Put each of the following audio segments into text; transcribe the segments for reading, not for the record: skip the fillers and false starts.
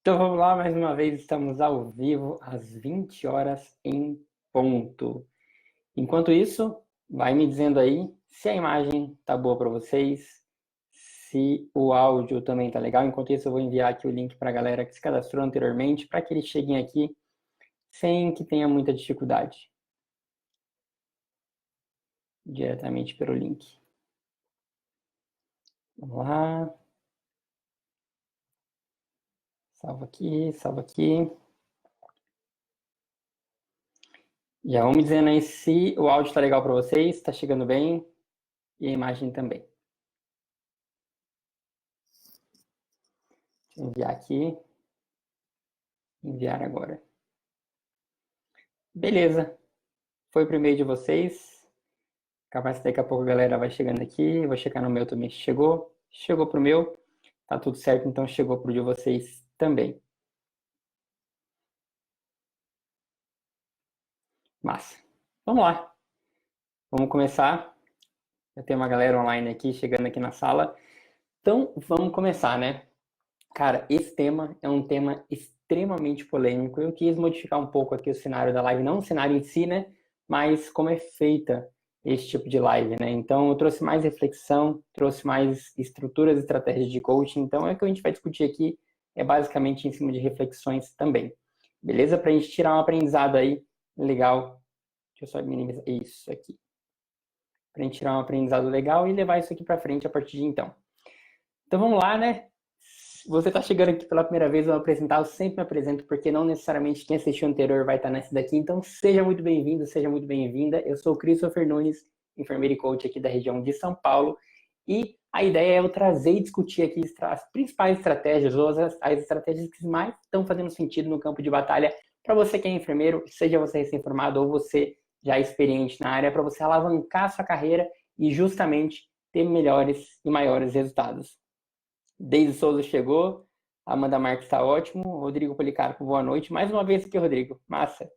Então vamos lá, mais uma vez estamos ao vivo às 20 horas em ponto. Enquanto isso, vai me dizendo aí se a imagem tá boa para vocês, se o áudio também tá legal. Enquanto isso, eu vou enviar aqui o link para a galera que se cadastrou anteriormente, para que eles cheguem aqui sem que tenha muita dificuldade. Diretamente pelo link. Vamos lá. Salva aqui, salva aqui. Já vão me dizendo aí se o áudio está legal para vocês, está chegando bem e a imagem também. Deixa eu enviar aqui. Enviar agora. Beleza. Foi pro e-mail de vocês. Capaz que daqui a pouco a galera vai chegando aqui. Vou checar no meu também se chegou. Chegou pro meu. Tá tudo certo, então chegou pro de vocês também. Massa. Vamos lá. Vamos começar. Já tem uma galera online aqui, chegando aqui na sala. Então, vamos começar, né? Cara, esse tema é um tema extremamente polêmico. Eu quis modificar um pouco aqui o cenário da live, não o cenário em si, né? Mas como é feita esse tipo de live, né? Então, eu trouxe mais reflexão, trouxe mais estruturas e estratégias de coaching. Então, é o que a gente vai discutir aqui, é basicamente em cima de reflexões também. Beleza? Para a gente tirar um aprendizado aí legal. Deixa eu só minimizar isso aqui. Para a gente tirar um aprendizado legal e levar isso aqui para frente a partir de então. Então, vamos lá, né? Se você está chegando aqui pela primeira vez, eu vou apresentar, eu sempre me apresento, porque não necessariamente quem assistiu o anterior vai estar nesse daqui. Então, seja muito bem-vindo, seja muito bem-vinda. Eu sou o Christopher Nunes, enfermeiro e coach aqui da região de São Paulo. E a ideia é eu trazer e discutir aqui as principais estratégias, ou as estratégias que mais estão fazendo sentido no campo de batalha para você que é enfermeiro, seja você recém-formado ou você já experiente na área, para você alavancar a sua carreira e justamente ter melhores e maiores resultados. Deise Souza chegou, Amanda Marques está ótimo, Rodrigo Policarpo, boa noite. Mais uma vez aqui, Rodrigo, massa.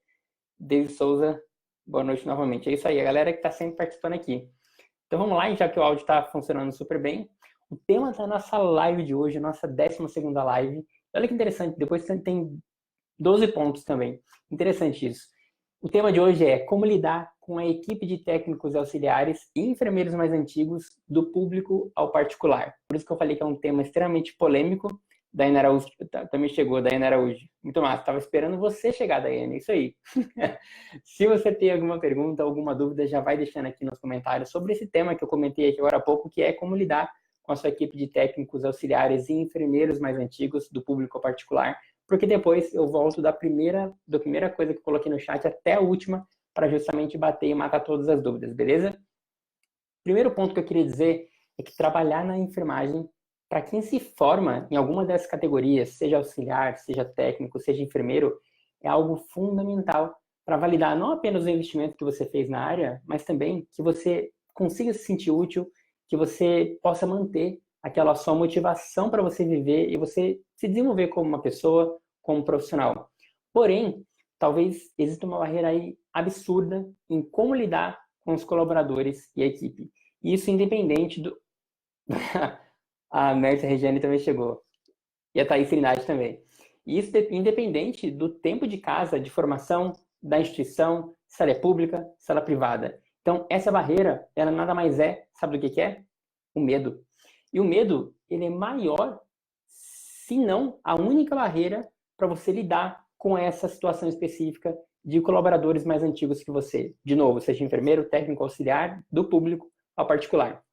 Deise Souza, boa noite novamente. É isso aí, a galera que está sempre participando aqui. Então vamos lá, já que o áudio está funcionando super bem. O tema da nossa live de hoje, nossa 12ª live. Olha que interessante, depois tem 12 pontos também. Interessante isso. O tema de hoje é como lidar com a equipe de técnicos auxiliares e enfermeiros mais antigos, do público ao particular. Por isso que eu falei que é um tema extremamente polêmico. Daiane Araújo também chegou, Daiane Araújo. Muito massa, estava esperando você chegar, Daiane, isso aí. Se você tem alguma pergunta, alguma dúvida, já vai deixando aqui nos comentários sobre esse tema que eu comentei aqui agora há pouco, que é como lidar com a sua equipe de técnicos auxiliares e enfermeiros mais antigos, do público ao particular, porque depois eu volto da primeira coisa que eu coloquei no chat até a última, para justamente bater e matar todas as dúvidas, beleza? Primeiro ponto que eu queria dizer é que trabalhar na enfermagem, para quem se forma em alguma dessas categorias, seja auxiliar, seja técnico, seja enfermeiro, é algo fundamental para validar não apenas o investimento que você fez na área, mas também que você consiga se sentir útil, que você possa manter aquela sua motivação para você viver e você se desenvolver como uma pessoa, como profissional. Porém, talvez exista uma barreira aí absurda em como lidar com os colaboradores e a equipe. Isso independente do... A Mércia Regiane também chegou. E a Thaís Trindade também. Isso independente do tempo de casa, de formação, da instituição, se ela é pública, se ela é privada. Então, essa barreira, ela nada mais é, sabe do que é? O medo. E o medo, ele é maior, se não a única barreira para você lidar com essa situação específica de colaboradores mais antigos que você. De novo, seja enfermeiro, técnico, auxiliar, do público ao particular.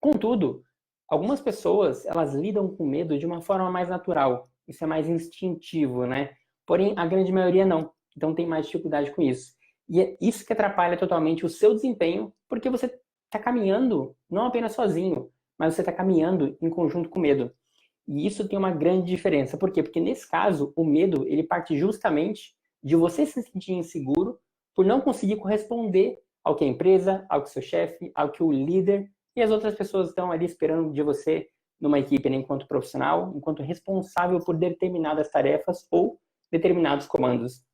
Contudo, algumas pessoas, elas lidam com medo de uma forma mais natural. Isso é mais instintivo, né? Porém, a grande maioria não. Então, tem mais dificuldade com isso. E é isso que atrapalha totalmente o seu desempenho, porque você está caminhando não apenas sozinho, mas você está caminhando em conjunto com o medo. E isso tem uma grande diferença. Por quê? Porque nesse caso, o medo, ele parte justamente de você se sentir inseguro por não conseguir corresponder ao que a empresa, ao que o seu chefe, ao que o líder e as outras pessoas estão ali esperando de você numa equipe, né, enquanto profissional, enquanto responsável por determinadas tarefas ou determinados comandos.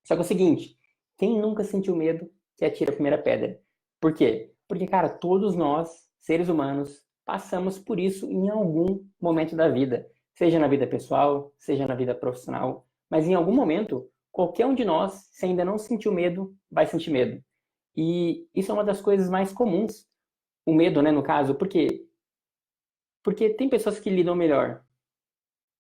Só que é o seguinte, quem nunca sentiu medo que atira a primeira pedra? Por quê? Porque, cara, todos nós, seres humanos, passamos por isso em algum momento da vida. seja na vida pessoal, seja na vida profissional, mas em algum momento, qualquer um de nós, se ainda não sentiu medo, vai sentir medo. E isso é uma das coisas mais comuns, o medo, né, no caso, por quê? Porque tem pessoas que lidam melhor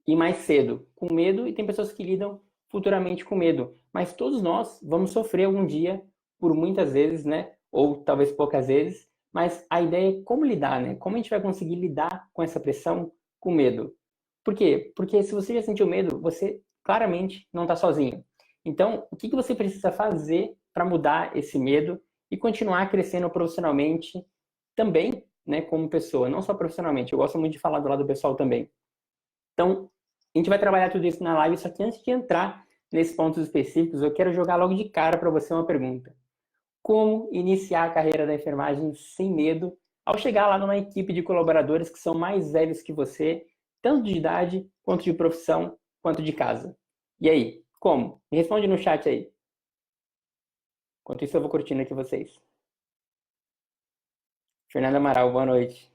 e mais cedo com medo, e tem pessoas que lidam futuramente com medo. Mas todos nós vamos sofrer algum dia, por muitas vezes, né? Ou talvez poucas vezes. Mas a ideia é como lidar, né? Como a gente vai conseguir lidar com essa pressão, com medo. Por quê? Porque se você já sentiu medo, você claramente não está sozinho. Então, o que você precisa fazer para mudar esse medo e continuar crescendo profissionalmente também, né, como pessoa, não só profissionalmente. Eu gosto muito de falar do lado pessoal também. Então, a gente vai trabalhar tudo isso na live, só que antes de entrar nesses pontos específicos, eu quero jogar logo de cara para você uma pergunta. Como iniciar a carreira da enfermagem sem medo ao chegar lá numa equipe de colaboradores que são mais velhos que você, tanto de idade, quanto de profissão, quanto de casa? E aí, como? Me responde no chat aí. Enquanto isso, eu vou curtindo aqui vocês. Fernanda Amaral, boa noite.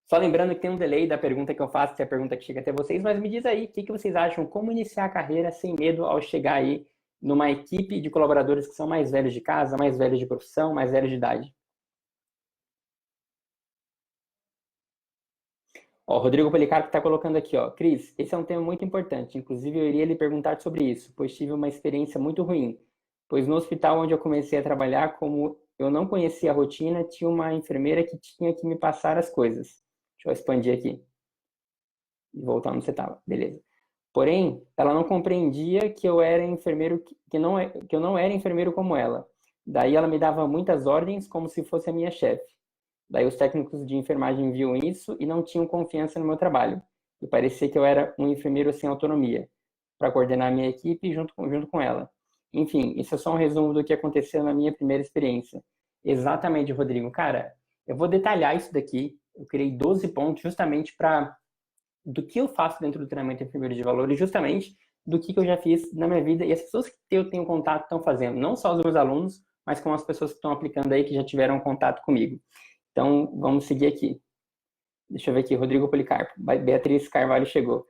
Só lembrando que tem um delay da pergunta que eu faço, que é a pergunta que chega até vocês, mas me diz aí, o que vocês acham, como iniciar a carreira sem medo ao chegar aí numa equipe de colaboradores que são mais velhos de casa, mais velhos de profissão, mais velhos de idade? Ó, o Rodrigo Policarpo está colocando aqui, ó, Cris, esse é um tema muito importante, inclusive eu iria lhe perguntar sobre isso, pois tive uma experiência muito ruim, pois no hospital onde eu comecei a trabalhar, como eu não conhecia a rotina, tinha uma enfermeira que tinha que me passar as coisas. Deixa eu expandir aqui e voltar onde você estava, beleza. Porém, ela não compreendia que eu era enfermeiro, que eu não era enfermeiro como ela. Daí ela me dava muitas ordens como se fosse a minha chefe. Daí os técnicos de enfermagem viam isso e não tinham confiança no meu trabalho. E parecia que eu era um enfermeiro sem autonomia, para coordenar a minha equipe junto com ela. Enfim, isso é só um resumo do que aconteceu na minha primeira experiência. Exatamente, Rodrigo. Cara, eu vou detalhar isso daqui. Eu criei 12 pontos justamente para do que eu faço dentro do treinamento enfermeiro de valor e justamente do que eu já fiz na minha vida e as pessoas que eu tenho contato estão fazendo, não só os meus alunos, mas com as pessoas que estão aplicando aí, que já tiveram contato comigo. Então, vamos seguir aqui. Deixa eu ver aqui, Rodrigo Policarpo. Beatriz Carvalho chegou.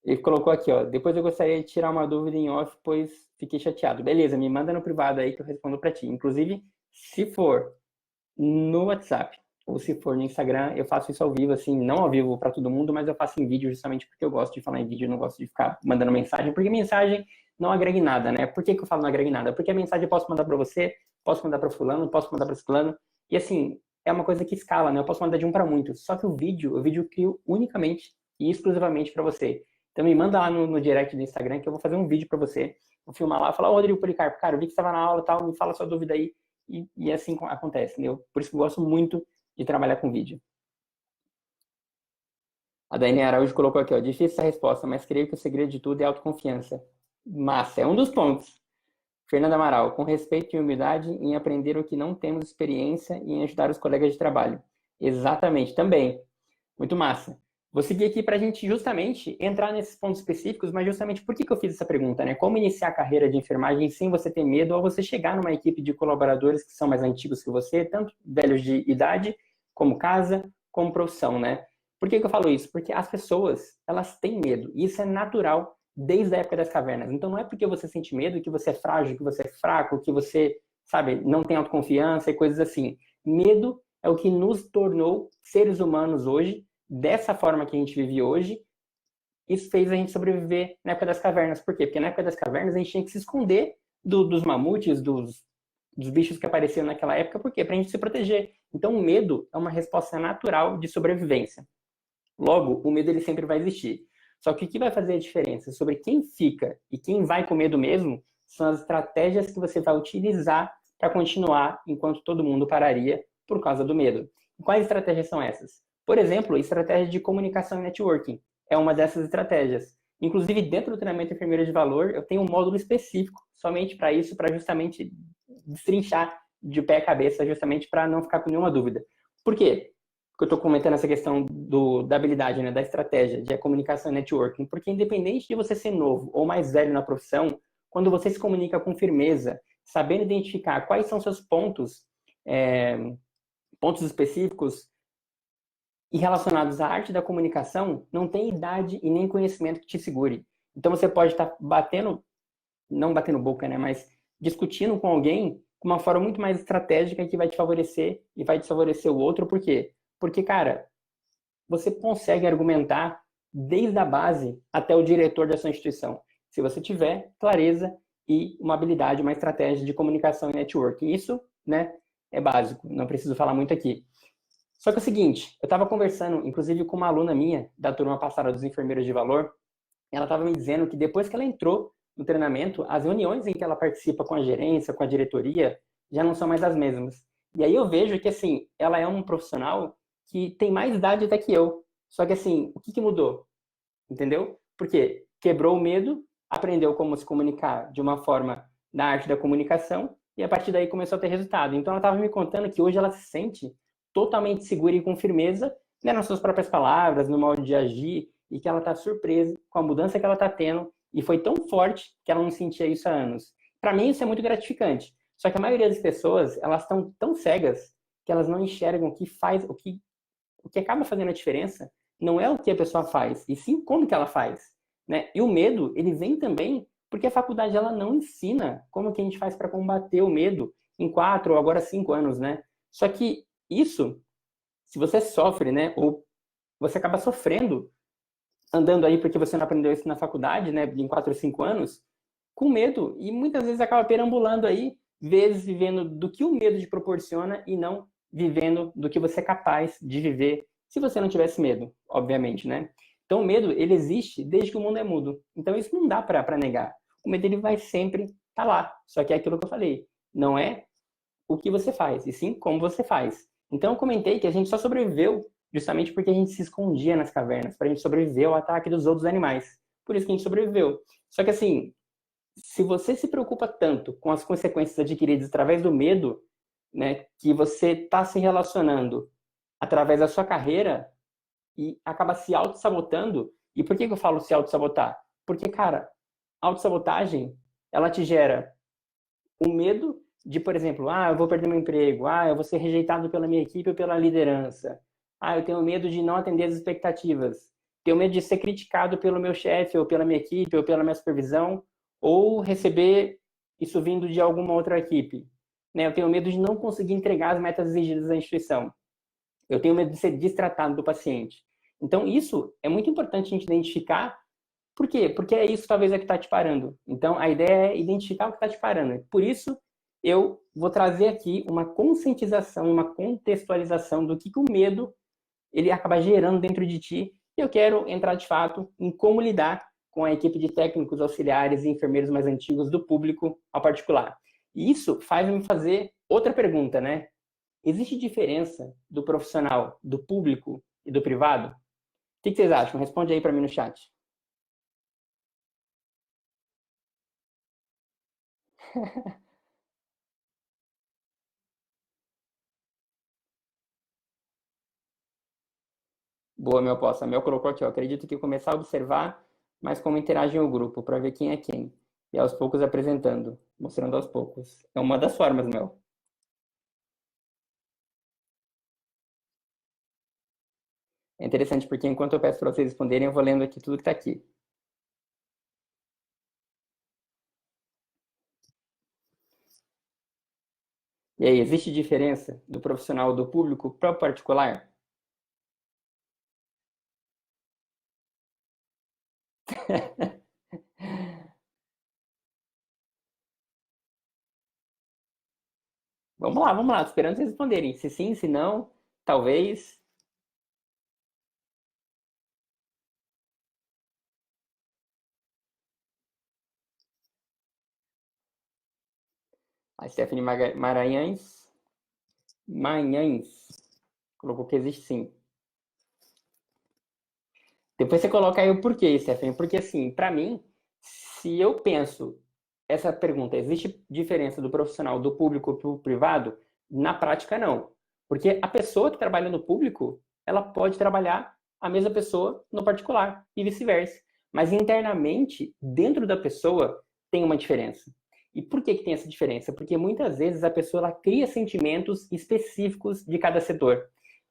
Ele colocou aqui, ó, depois eu gostaria de tirar uma dúvida em off, pois fiquei chateado. Beleza, me manda no privado aí que eu respondo para ti. Inclusive, se for no WhatsApp ou se for no Instagram, eu faço isso ao vivo, assim, não ao vivo para todo mundo, mas eu faço em vídeo justamente porque eu gosto de falar em vídeo, eu não gosto de ficar mandando mensagem, porque mensagem não agrega em nada, né? Por que eu falo não agrega em nada? Porque a mensagem eu posso mandar para você, posso mandar para fulano, posso mandar para ciclano, e assim, é uma coisa que escala, né? Eu posso mandar de um para muitos. Só que o vídeo eu crio unicamente e exclusivamente para você. Então me manda lá no direct do Instagram que eu vou fazer um vídeo para você. Vou filmar lá, falar, ô Rodrigo Policarpo, cara, eu vi que você estava na aula e tal, me fala sua dúvida aí. E assim acontece, entendeu? Por isso que eu gosto muito de trabalhar com vídeo. A Daiane Araújo colocou aqui, ó, difícil essa resposta, mas creio que o segredo de tudo é autoconfiança. Massa, é um dos pontos. Fernanda Amaral, com respeito e humildade em aprender o que não temos experiência e em ajudar os colegas de trabalho. Exatamente, também. Muito massa. Vou seguir aqui para a gente justamente entrar nesses pontos específicos, mas justamente por que eu fiz essa pergunta, né? Como iniciar a carreira de enfermagem sem você ter medo ao você chegar numa equipe de colaboradores que são mais antigos que você, tanto velhos de idade, como casa, como profissão, né? Por que eu falo isso? Porque as pessoas, elas têm medo, e isso é natural desde a época das cavernas. Então não é porque você sente medo que você é frágil, que você é fraco, que você, sabe, não tem autoconfiança e coisas assim. Medo é o que nos tornou seres humanos hoje, dessa forma que a gente vive hoje. Isso fez a gente sobreviver na época das cavernas. Por quê? Porque na época das cavernas a gente tinha que se esconder dos mamutes, dos bichos que apareciam naquela época. Por quê? Para a gente se proteger. Então o medo é uma resposta natural de sobrevivência. Logo, o medo ele sempre vai existir. Só que o que vai fazer a diferença sobre quem fica e quem vai com medo mesmo são as estratégias que você vai utilizar para continuar enquanto todo mundo pararia por causa do medo. E quais estratégias são essas? Por exemplo, estratégia de comunicação e networking é uma dessas estratégias. Inclusive, dentro do treinamento enfermeiro de valor, eu tenho um módulo específico somente para isso, para justamente destrinchar de pé a cabeça, justamente para não ficar com nenhuma dúvida. Por quê? Que eu estou comentando essa questão da habilidade, né, da estratégia, de comunicação e networking, porque independente de você ser novo ou mais velho na profissão, quando você se comunica com firmeza, sabendo identificar quais são seus pontos, pontos específicos, e relacionados à arte da comunicação não tem idade e nem conhecimento que te segure. Então você pode estar batendo, não batendo boca, né, mas discutindo com alguém com uma forma muito mais estratégica que vai te favorecer e vai desfavorecer o outro. Por quê? Porque, cara, você consegue argumentar desde a base até o diretor da sua instituição, se você tiver clareza e uma habilidade, uma estratégia de comunicação e networking. Isso, né, é básico, não preciso falar muito aqui. Só que é o seguinte, eu estava conversando, inclusive, com uma aluna minha da turma passada dos enfermeiros de valor. Ela estava me dizendo que depois que ela entrou no treinamento, as reuniões em que ela participa com a gerência, com a diretoria, já não são mais as mesmas. E aí eu vejo que, assim, ela é um profissional que tem mais idade até que eu. Só que, assim, o que, que mudou? Entendeu? Porque quebrou o medo, aprendeu como se comunicar de uma forma na arte da comunicação e a partir daí começou a ter resultado. Então ela estava me contando que hoje ela se sente totalmente segura e com firmeza, né, nas suas próprias palavras, no modo de agir, e que ela está surpresa com a mudança que ela está tendo e foi tão forte que ela não sentia isso há anos. Para mim isso é muito gratificante. Só que a maioria das pessoas, elas estão tão cegas que elas não enxergam o que faz, o que acaba fazendo a diferença não é o que a pessoa faz, e sim como que ela faz, né? E o medo, ele vem também porque a faculdade ela não ensina como que a gente faz para combater o medo em 4 ou agora 5 anos, né? Só que isso, se você sofre, né, ou você acaba sofrendo andando aí porque você não aprendeu isso na faculdade, né, em 4 ou 5 anos, com medo, e muitas vezes acaba perambulando aí, vezes vivendo do que o medo te proporciona e não vivendo do que você é capaz de viver se você não tivesse medo, obviamente, né? Então o medo, ele existe desde que o mundo é mudo. Então isso não dá para negar. O medo, ele vai sempre estar tá lá. Só que é aquilo que eu falei, não é o que você faz, e sim como você faz. Então eu comentei que a gente só sobreviveu justamente porque a gente se escondia nas cavernas, para a gente sobreviver ao ataque dos outros animais. Por isso que a gente sobreviveu. Só que assim, se você se preocupa tanto com as consequências adquiridas através do medo, né, que você está se relacionando através da sua carreira e acaba se auto-sabotando. E por que eu falo se auto-sabotar? Porque, cara, autossabotagem, ela te gera o medo de, por exemplo, eu vou perder meu emprego, eu vou ser rejeitado pela minha equipe ou pela liderança. Eu tenho medo de não atender as expectativas. Tenho medo de ser criticado pelo meu chefe ou pela minha equipe ou pela minha supervisão ou receber isso vindo de alguma outra equipe. Né? Eu tenho medo de não conseguir entregar as metas exigidas da instituição. Eu tenho medo de ser destratado do paciente. Então, isso é muito importante a gente identificar. Por quê? Porque é isso talvez é que está te parando. Então, a ideia é identificar o que está te parando. Por isso, eu vou trazer aqui uma conscientização, uma contextualização do que o medo ele acaba gerando dentro de ti. E eu quero entrar de fato em como lidar com a equipe de técnicos, auxiliares e enfermeiros mais antigos do público ao particular. E isso faz-me fazer outra pergunta, né? Existe diferença do profissional do público e do privado? O que vocês acham? Responde aí para mim no chat. Boa, meu posto. A Mel colocou aqui, ó. Acredito que começar a observar mais como interagem o grupo, para ver quem é quem. E aos poucos apresentando, mostrando aos poucos. É uma das formas, Mel. É interessante porque enquanto eu peço para vocês responderem, eu vou lendo aqui tudo que está aqui. E aí, existe diferença do profissional do público para o particular? Vamos lá, tô esperando vocês responderem. Se sim, se não, talvez. A Stephanie Maranhães colocou que existe sim. Depois você coloca aí o porquê, Stephanie. Porque, assim, para mim, se eu penso essa pergunta, existe diferença do profissional do público para o privado? Na prática, não. Porque a pessoa que trabalha no público, ela pode trabalhar a mesma pessoa no particular e vice-versa. Mas internamente, dentro da pessoa, tem uma diferença. E por que tem essa diferença? Porque muitas vezes a pessoa ela cria sentimentos específicos de cada setor.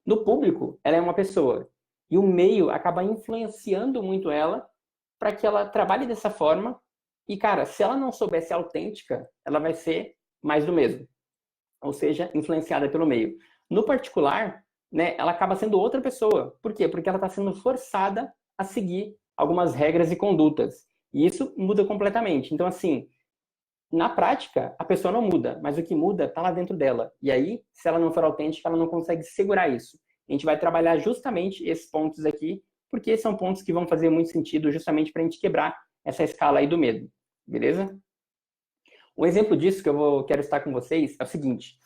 No público, ela é uma pessoa. E o meio acaba influenciando muito ela para que ela trabalhe dessa forma. E, cara, se ela não souber ser autêntica, ela vai ser mais do mesmo. Ou seja, influenciada pelo meio. No particular, né, ela acaba sendo outra pessoa. Por quê? Porque ela está sendo forçada a seguir algumas regras e condutas. E isso muda completamente. Então, assim, na prática, a pessoa não muda, mas o que muda está lá dentro dela. E aí, se ela não for autêntica, ela não consegue segurar isso. A gente vai trabalhar justamente esses pontos aqui, porque são pontos que vão fazer muito sentido justamente para a gente quebrar essa escala aí do medo. Beleza? Um exemplo disso que quero estar com vocês é o seguinte: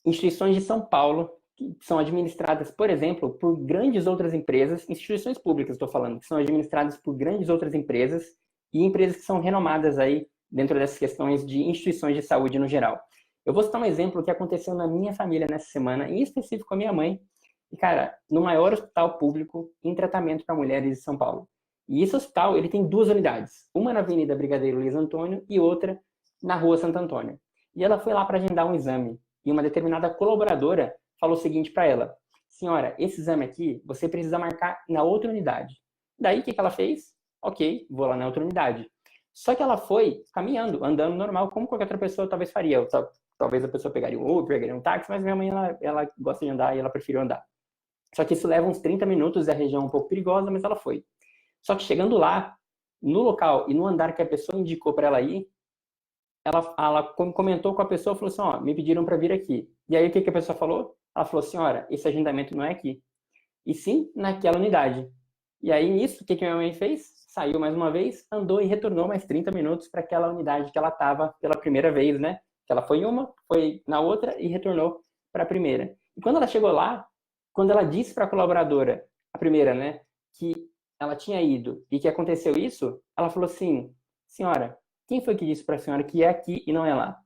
instituições de São Paulo, que são administradas, por exemplo, por grandes outras empresas, instituições públicas, estou falando, que são administradas por grandes outras empresas e empresas que são renomadas aí dentro dessas questões de instituições de saúde no geral. Eu vou citar um exemplo que aconteceu na minha família nessa semana, em específico com a minha mãe, e, cara, no maior hospital público em tratamento para mulheres de São Paulo. E esse hospital, ele tem 2 unidades, uma na Avenida Brigadeiro Luiz Antônio e outra na Rua Santo Antônio. E ela foi lá para agendar um exame, e uma determinada colaboradora falou o seguinte para ela: senhora, esse exame aqui, você precisa marcar na outra unidade. Daí, o que ela fez? Ok, vou lá na outra unidade. Só que ela foi caminhando, andando normal, como qualquer outra pessoa talvez faria. Talvez a pessoa pegaria um Uber, pegaria um táxi, mas minha mãe, ela gosta de andar e ela preferiu andar. Só que isso leva uns 30 minutos, é a região um pouco perigosa, mas ela foi. Só que chegando lá, no local e no andar que a pessoa indicou para ela ir, ela comentou com a pessoa, falou assim, ó, me pediram para vir aqui. E aí o que a pessoa falou? Ela falou, senhora, esse agendamento não é aqui, e sim naquela unidade. E aí nisso, o que minha mãe fez? Saiu mais uma vez, andou e retornou mais 30 minutos para aquela unidade que ela estava pela primeira vez, né? Que ela foi em uma, foi na outra e retornou para a primeira. E quando ela chegou lá, quando ela disse para a colaboradora, a primeira, né, que ela tinha ido e que aconteceu isso, ela falou assim, senhora, quem foi que disse para a senhora que é aqui e não é lá?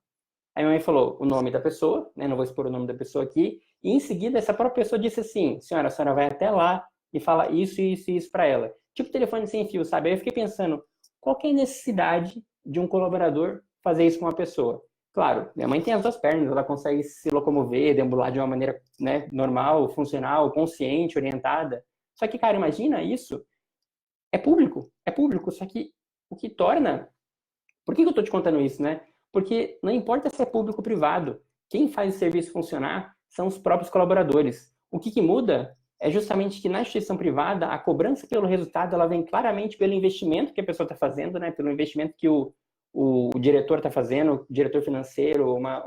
Aí a mãe falou o nome da pessoa, né, não vou expor o nome da pessoa aqui, e em seguida essa própria pessoa disse assim, senhora, a senhora vai até lá e fala isso, isso e isso para ela. Tipo telefone sem fio, sabe? Aí eu fiquei pensando, qual que é a necessidade de um colaborador fazer isso com uma pessoa? Claro, minha mãe tem as 2 pernas, ela consegue se locomover, deambular de uma maneira, né, normal, funcional, consciente, orientada. Só que, cara, imagina isso, é público, só que o que torna... Por que eu estou te contando isso, né? Porque não importa se é público ou privado, quem faz o serviço funcionar são os próprios colaboradores. O que muda é justamente que na instituição privada, a cobrança pelo resultado ela vem claramente pelo investimento que a pessoa está fazendo, né? Pelo investimento que o diretor está fazendo, o diretor financeiro, uma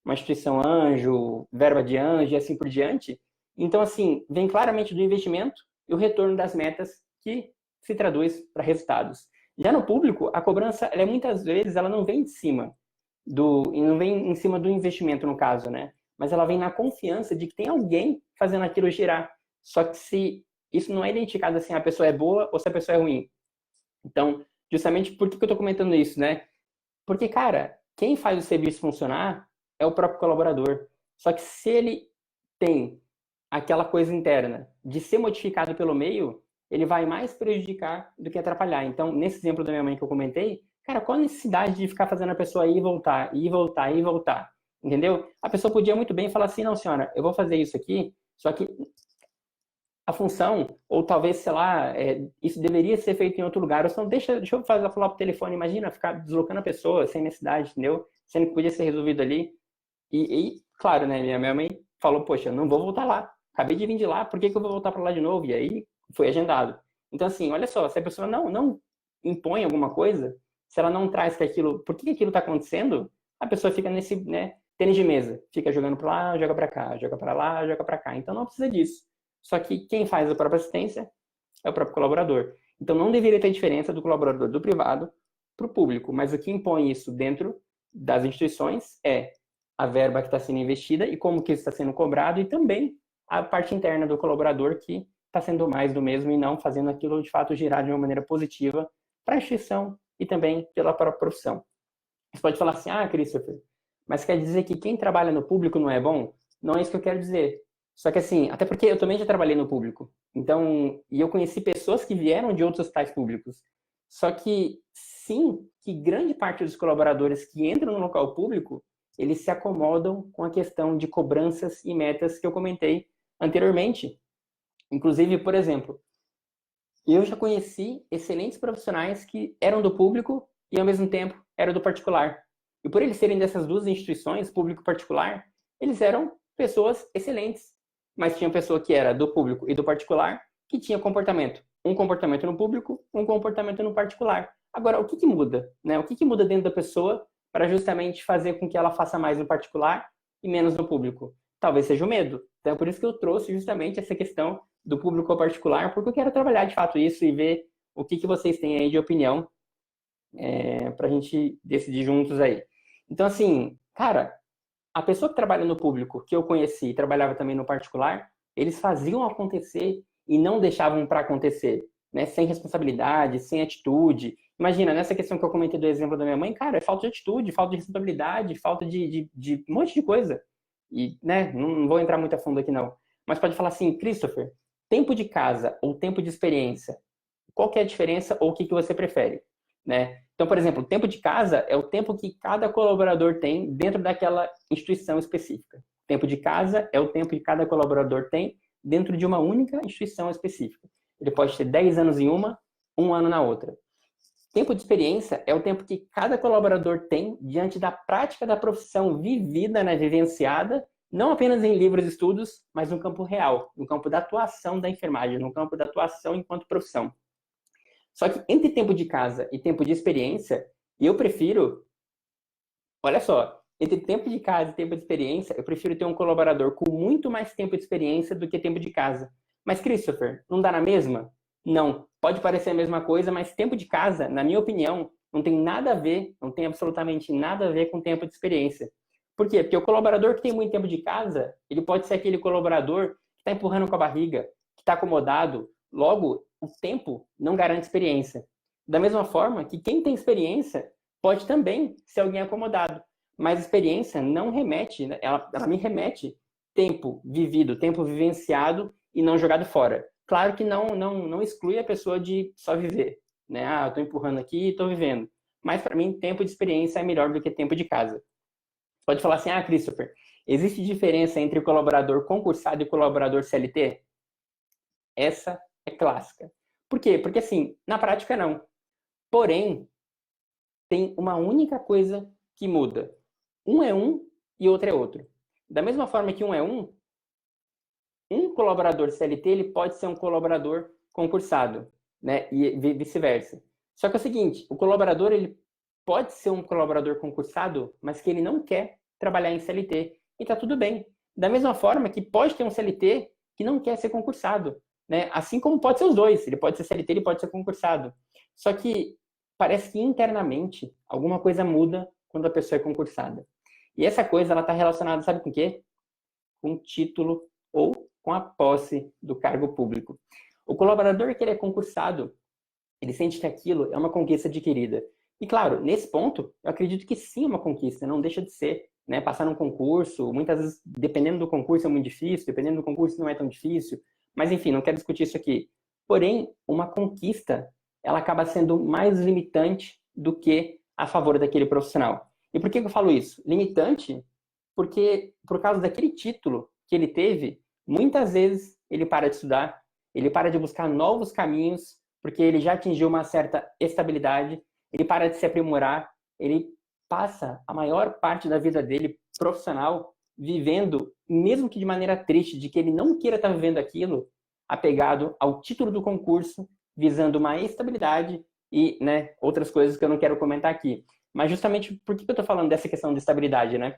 instituição anjo, verba de anjo e assim por diante. Então, assim, vem claramente do investimento e o retorno das metas que se traduz para resultados. Já no público, a cobrança, ela, muitas vezes, ela não vem de cima não vem em cima do investimento, no caso, né? Mas ela vem na confiança de que tem alguém fazendo aquilo girar. Só que se isso não é identificado assim, a pessoa é boa ou se a pessoa é ruim. Então, justamente por que eu estou comentando isso, né? Porque, cara, quem faz o serviço funcionar é o próprio colaborador. Só que se ele tem aquela coisa interna de ser modificado pelo meio, ele vai mais prejudicar do que atrapalhar. Então, nesse exemplo da minha mãe que eu comentei, cara, qual a necessidade de ficar fazendo a pessoa ir e voltar, ir e voltar, ir e voltar? Entendeu? A pessoa podia muito bem falar assim, não, senhora, eu vou fazer isso aqui, só que a função, ou talvez, sei lá, isso deveria ser feito em outro lugar, ou senão deixa eu falar por telefone, imagina ficar deslocando a pessoa sem necessidade, entendeu? Sendo que podia ser resolvido ali. Claro, né, minha mãe falou, poxa, eu não vou voltar lá, acabei de vir de lá, por que eu vou voltar para lá de novo? E aí foi agendado. Então, assim, olha só, se a pessoa não impõe alguma coisa, se ela não traz que aquilo, por que aquilo está acontecendo, a pessoa fica nesse, né, tênis de mesa, fica jogando para lá, joga para cá, joga para lá, joga para cá. Então não precisa disso. Só que quem faz a própria assistência é o próprio colaborador. Então não deveria ter diferença do colaborador do privado para o público, mas o que impõe isso dentro das instituições é a verba que está sendo investida e como que isso está sendo cobrado e também a parte interna do colaborador que está sendo mais do mesmo e não fazendo aquilo de fato girar de uma maneira positiva para a instituição e também pela própria profissão. Você pode falar assim, Christopher, mas quer dizer que quem trabalha no público não é bom? Não é isso que eu quero dizer. Só que assim, até porque eu também já trabalhei no público. Então, e eu conheci pessoas que vieram de outros hospitais públicos. Só que, sim, que grande parte dos colaboradores que entram no local público, eles se acomodam com a questão de cobranças e metas que eu comentei anteriormente. Inclusive, por exemplo, eu já conheci excelentes profissionais que eram do público e, ao mesmo tempo, eram do particular. E por eles serem dessas duas instituições, público e particular, eles eram pessoas excelentes. Mas tinha pessoa que era do público e do particular que tinha comportamento. Um comportamento no público, um comportamento no particular. Agora, o que que muda? Né? O que que muda dentro da pessoa para justamente fazer com que ela faça mais no particular e menos no público? Talvez seja o medo. Então, é por isso que eu trouxe justamente essa questão do público ao particular, porque eu quero trabalhar de fato isso e ver o que que vocês têm aí de opinião para a gente decidir juntos aí. Então, assim, cara, a pessoa que trabalha no público, que eu conheci e trabalhava também no particular, eles faziam acontecer e não deixavam para acontecer, né? Sem responsabilidade, sem atitude. Imagina, nessa questão que eu comentei do exemplo da minha mãe, cara, é falta de atitude, falta de responsabilidade, falta de um monte de coisa. E, né, não vou entrar muito a fundo aqui, não. Mas pode falar assim, Christopher, tempo de casa ou tempo de experiência, qual que é a diferença ou o que que você prefere, né? Então, por exemplo, o tempo de casa é o tempo que cada colaborador tem dentro daquela instituição específica. O tempo de casa é o tempo que cada colaborador tem dentro de uma única instituição específica. Ele pode ter 10 anos em uma, um ano na outra. Tempo de experiência é o tempo que cada colaborador tem diante da prática da profissão vivida, né, vivenciada, não apenas em livros e estudos, mas no campo real, no campo da atuação da enfermagem, no campo da atuação enquanto profissão. Só que entre tempo de casa e tempo de experiência, eu prefiro, olha só, entre tempo de casa e tempo de experiência, eu prefiro ter um colaborador com muito mais tempo de experiência do que tempo de casa. Mas, Christopher, não dá na mesma? Não. Pode parecer a mesma coisa, mas tempo de casa, na minha opinião, não tem nada a ver, não tem absolutamente nada a ver com tempo de experiência. Por quê? Porque o colaborador que tem muito tempo de casa, ele pode ser aquele colaborador que está empurrando com a barriga, que está acomodado. Logo, o tempo não garante experiência. Da mesma forma que quem tem experiência pode também ser alguém acomodado. Mas experiência não remete, né? ela me remete tempo vivido, tempo vivenciado e não jogado fora. Claro que não exclui a pessoa de só viver. Né? Ah, eu estou empurrando aqui e estou vivendo. Mas para mim, tempo de experiência é melhor do que tempo de casa. Pode falar assim, ah, Christopher, existe diferença entre colaborador concursado e colaborador CLT? Essa é clássica. Por quê? Porque assim, na prática não. Porém, tem uma única coisa que muda. Um é um e outro é outro. Da mesma forma que um é um colaborador CLT ele pode ser um colaborador concursado, né? E vice-versa. Só que é o seguinte, o colaborador ele pode ser um colaborador concursado, mas que ele não quer trabalhar em CLT. E tá tudo bem. Da mesma forma que pode ter um CLT que não quer ser concursado, né? Assim como pode ser os dois. Ele pode ser CLT, ele pode ser concursado. Só que parece que internamente alguma coisa muda quando a pessoa é concursada. E essa coisa ela está relacionada, sabe com o quê? Com o título ou com a posse do cargo público. O colaborador que ele é concursado, ele sente que aquilo é uma conquista adquirida. E claro, nesse ponto, eu acredito que sim é uma conquista, não deixa de ser. Né? Passar num concurso, muitas vezes, dependendo do concurso é muito difícil, dependendo do concurso não é tão difícil. Mas enfim, não quero discutir isso aqui. Porém, uma conquista, ela acaba sendo mais limitante do que a favor daquele profissional. E por que eu falo isso? Limitante porque, por causa daquele título que ele teve, muitas vezes ele para de estudar, ele para de buscar novos caminhos, porque ele já atingiu uma certa estabilidade, ele para de se aprimorar, ele passa a maior parte da vida dele profissional vivendo, mesmo que de maneira triste, de que ele não queira estar vivendo aquilo, apegado ao título do concurso, visando uma estabilidade e, né, outras coisas que eu não quero comentar aqui. Mas justamente por que eu estou falando dessa questão de estabilidade, né?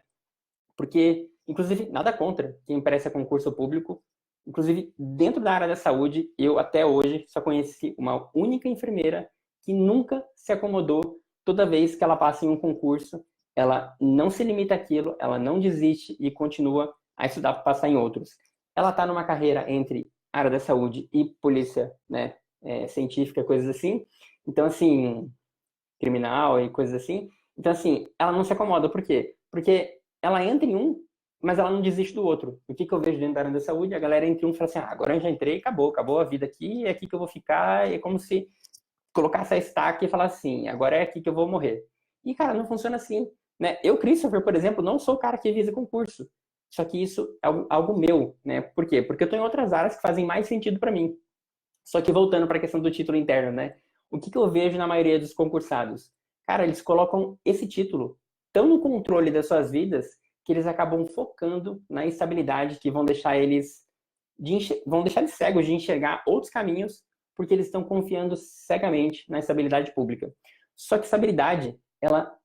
Porque, inclusive, nada contra quem presta concurso público. Inclusive, dentro da área da saúde, eu até hoje só conheci uma única enfermeira que nunca se acomodou toda vez que ela passa em um concurso. Ela não se limita àquilo, ela não desiste e continua a estudar para passar em outros. Ela está numa carreira entre área da saúde e polícia, né, científica, coisas assim. Então, assim, criminal e coisas assim. Então, assim, ela não se acomoda. Por quê? Porque ela entra em um, mas ela não desiste do outro. O que eu vejo dentro da área da saúde? A galera entra em um e fala assim, ah, agora eu já entrei, acabou a vida aqui, é aqui que eu vou ficar. É como se colocasse a estaca e falar assim, agora é aqui que eu vou morrer. E, cara, não funciona assim. Né? Eu, Christopher, por exemplo, não sou o cara que visa concurso. Só que isso é algo meu, né? Por quê? Porque eu estou em outras áreas que fazem mais sentido para mim. Só que voltando para a questão do título interno, né? O que eu vejo na maioria dos concursados? Cara, eles colocam esse título tão no controle das suas vidas que eles acabam focando na estabilidade que vão deixar eles cegos de enxergar outros caminhos porque eles estão confiando cegamente na estabilidade pública. Só que estabilidade, ela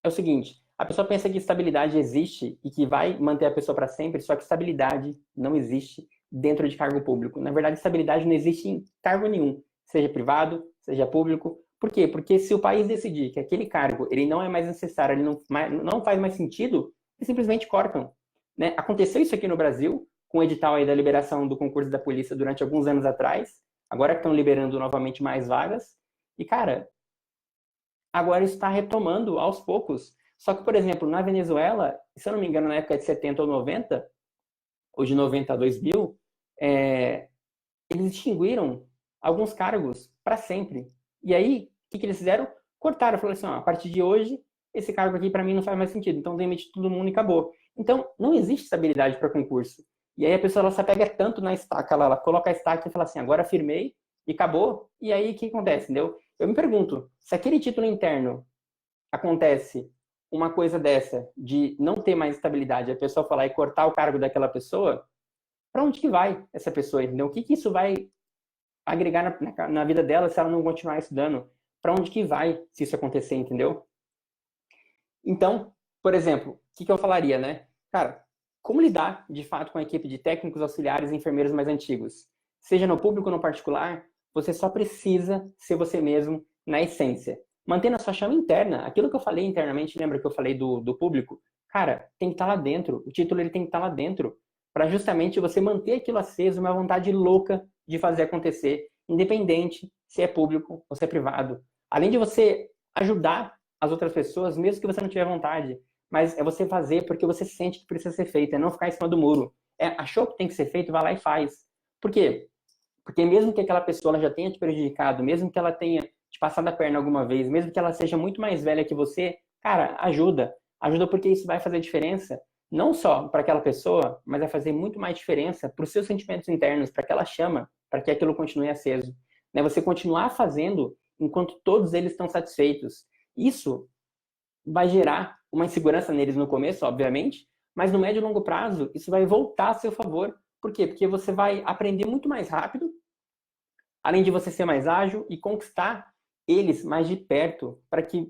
é o seguinte, a pessoa pensa que estabilidade existe e que vai manter a pessoa para sempre, só que estabilidade não existe dentro de cargo público. Na verdade, estabilidade não existe em cargo nenhum, seja privado, seja público. Por quê? Porque se o país decidir que aquele cargo ele não é mais necessário, ele não faz mais sentido, eles simplesmente cortam. Né? Aconteceu isso aqui no Brasil, com o edital aí da liberação do concurso da polícia durante alguns anos atrás, agora que estão liberando novamente mais vagas, e cara, agora está retomando aos poucos. Só que, por exemplo, na Venezuela, se eu não me engano, na época de 70 ou 90, ou de 90 a 2000, eles extinguiram alguns cargos para sempre. E aí, o que eles fizeram? Cortaram, falaram assim, ó, a partir de hoje, esse cargo aqui para mim não faz mais sentido, então demite todo mundo e acabou. Então, não existe estabilidade para concurso. E aí a pessoa ela se apega tanto na estaca, ela coloca a estaca e fala assim, agora firmei e acabou. E aí, o que acontece, entendeu? Eu me pergunto, se aquele título interno acontece uma coisa dessa, de não ter mais estabilidade, a pessoa falar e cortar o cargo daquela pessoa, para onde que vai essa pessoa, entendeu? O que isso vai agregar na vida dela se ela não continuar estudando? Para onde que vai se isso acontecer, entendeu? Então, por exemplo, o que eu falaria, né? Cara, como lidar, de fato, com a equipe de técnicos, auxiliares e enfermeiros mais antigos? Seja no público ou no particular, você só precisa ser você mesmo na essência. Mantendo a sua chama interna. Aquilo que eu falei internamente, lembra que eu falei do público? Cara, tem que estar lá dentro. O título ele tem que estar lá dentro. Para justamente você manter aquilo aceso, uma vontade louca de fazer acontecer, independente se é público ou se é privado. Além de você ajudar as outras pessoas, mesmo que você não tiver vontade. Mas é você fazer porque você sente que precisa ser feito, é não ficar em cima do muro. Achou que tem que ser feito, vai lá e faz. Por quê? Porque mesmo que aquela pessoa já tenha te prejudicado, mesmo que ela tenha te passado a perna alguma vez, mesmo que ela seja muito mais velha que você, cara, ajuda. Ajuda porque isso vai fazer diferença, não só para aquela pessoa, mas vai fazer muito mais diferença para os seus sentimentos internos, para aquela chama, para que aquilo continue aceso. Né? Você continuar fazendo enquanto todos eles estão satisfeitos. Isso vai gerar uma insegurança neles no começo, obviamente, mas no médio e longo prazo, isso vai voltar a seu favor. Por quê? Porque você vai aprender muito mais rápido, além de você ser mais ágil e conquistar eles mais de perto, para que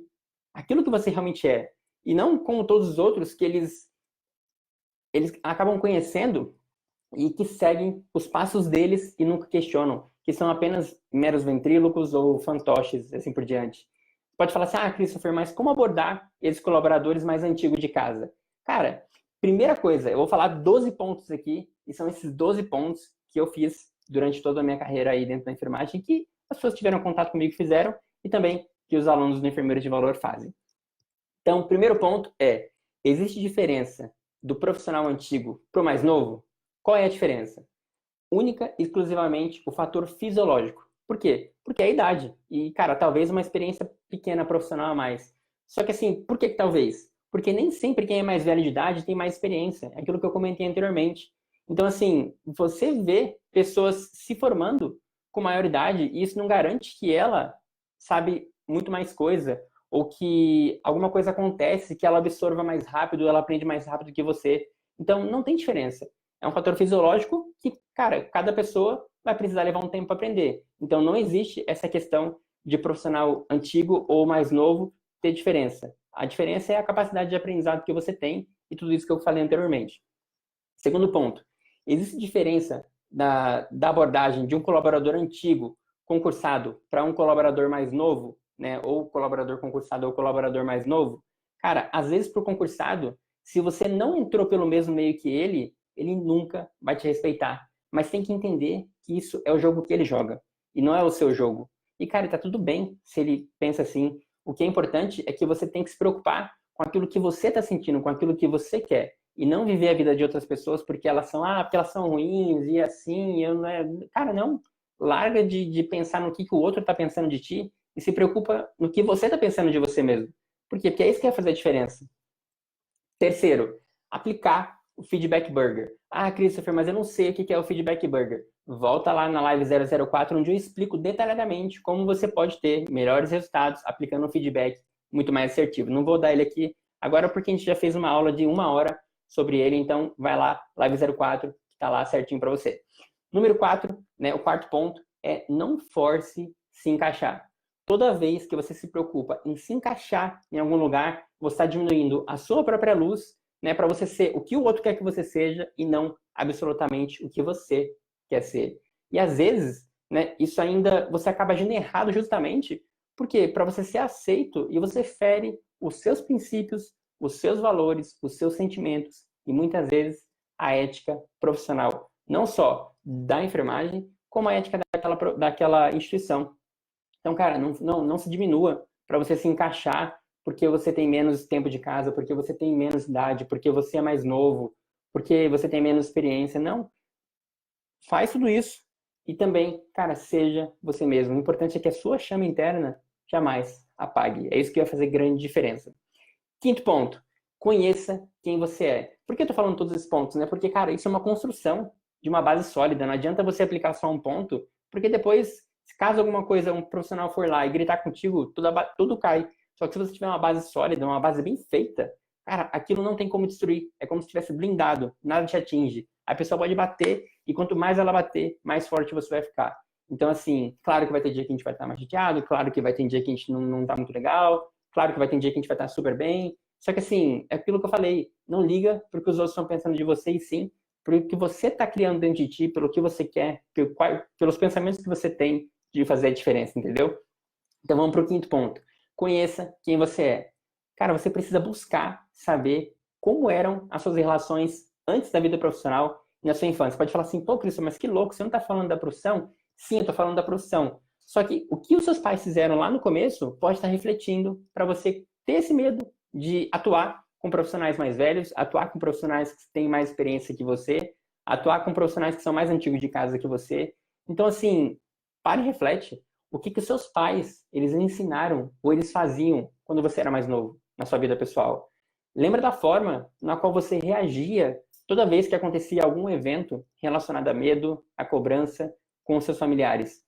aquilo que você realmente é, e não como todos os outros que eles acabam conhecendo e que seguem os passos deles e nunca questionam, que são apenas meros ventrílocos ou fantoches, assim por diante. Pode falar assim, Christopher, mas como abordar esses colaboradores mais antigos de casa? Cara, primeira coisa, eu vou falar 12 pontos aqui, e são esses 12 pontos que eu fiz durante toda a minha carreira aí dentro da enfermagem, que as pessoas que tiveram contato comigo fizeram, e também que os alunos do Enfermeiros de Valor fazem. Então, o primeiro ponto é, existe diferença do profissional antigo para o mais novo? Qual é a diferença? Única e exclusivamente o fator fisiológico. Por quê? Porque é a idade. E, cara, talvez uma experiência pequena profissional a mais. Só que assim, por que talvez? Porque nem sempre quem é mais velho de idade tem mais experiência. É aquilo que eu comentei anteriormente. Então, assim, você vê pessoas se formando com maior idade e isso não garante que ela sabe muito mais coisa ou que alguma coisa acontece que ela absorva mais rápido, ela aprende mais rápido que você. Então, não tem diferença. É um fator fisiológico que, cara, cada pessoa vai precisar levar um tempo para aprender. Então, não existe essa questão de profissional antigo ou mais novo ter diferença. A diferença é a capacidade de aprendizado que você tem e tudo isso que eu falei anteriormente. Segundo ponto, existe diferença da abordagem de um colaborador antigo concursado para um colaborador mais novo, né? Ou colaborador concursado ou colaborador mais novo? Cara, às vezes para o concursado, se você não entrou pelo mesmo meio que ele nunca vai te respeitar. Mas tem que entender que isso é o jogo que ele joga e não é o seu jogo. E, cara, tá tudo bem se ele pensa assim. O que é importante é que você tem que se preocupar com aquilo que você tá sentindo, com aquilo que você quer. E não viver a vida de outras pessoas porque elas são, porque elas são ruins e assim, eu não é... Cara, não. Larga de pensar no que o outro tá pensando de ti e se preocupa no que você tá pensando de você mesmo. Por quê? Porque é isso que vai fazer a diferença. Terceiro, aplicar o Feedback Burger. Ah, Christopher, mas eu não sei o que é o Feedback Burger. Volta lá na live 004, onde eu explico detalhadamente como você pode ter melhores resultados aplicando um feedback muito mais assertivo. Não vou dar ele aqui agora porque a gente já fez uma aula de 1 hora sobre ele, então vai lá, live 04, que está lá certinho para você. Número 4, né, o quarto ponto é não force se encaixar. Toda vez que você se preocupa em se encaixar em algum lugar, você está diminuindo a sua própria luz, né, para você ser o que o outro quer que você seja e não absolutamente o que você quer ser. E às vezes, né, isso ainda você acaba agindo errado justamente porque para você ser aceito e você fere os seus princípios, os seus valores, os seus sentimentos e muitas vezes a ética profissional, não só da enfermagem, como a ética daquela instituição. Então, cara, não se diminua para você se encaixar porque você tem menos tempo de casa, porque você tem menos idade, porque você é mais novo, porque você tem menos experiência. Não. Faz tudo isso. E também, cara, seja você mesmo. O importante é que a sua chama interna jamais apague. É isso que vai fazer grande diferença. Quinto ponto. Conheça quem você é. Por que eu tô falando todos esses pontos, né? Porque, cara, isso é uma construção de uma base sólida. Não adianta você aplicar só um ponto, porque depois, se caso alguma coisa, um profissional for lá e gritar contigo, tudo cai. Só que se você tiver uma base sólida, uma base bem feita, cara, aquilo não tem como destruir. É como se estivesse blindado, nada te atinge. A pessoa pode bater, e quanto mais ela bater, mais forte você vai ficar. Então, assim, claro que vai ter dia que a gente vai estar mais chateado, claro que vai ter dia que a gente não tá muito legal, claro que vai ter dia que a gente vai estar super bem, só que assim, é aquilo que eu falei, não liga pro que os outros estão pensando de você, e sim pelo que você está criando dentro de ti, pelo que você quer, pelos pensamentos que você tem de fazer a diferença, entendeu? Então vamos pro quinto ponto. Conheça quem você é. Cara, você precisa buscar saber como eram as suas relações antes da vida profissional e na sua infância. Você pode falar assim, pô, Cristo, mas que louco, você não está falando da profissão? Sim, eu estou falando da profissão. Só que o que os seus pais fizeram lá no começo pode estar refletindo para você ter esse medo de atuar com profissionais mais velhos, atuar com profissionais que têm mais experiência que você, atuar com profissionais que são mais antigos de casa que você. Então, assim, pare e reflete. O que os seus pais, eles ensinaram ou eles faziam quando você era mais novo, na sua vida pessoal? Lembra da forma na qual você reagia toda vez que acontecia algum evento relacionado a medo, a cobrança com os seus familiares?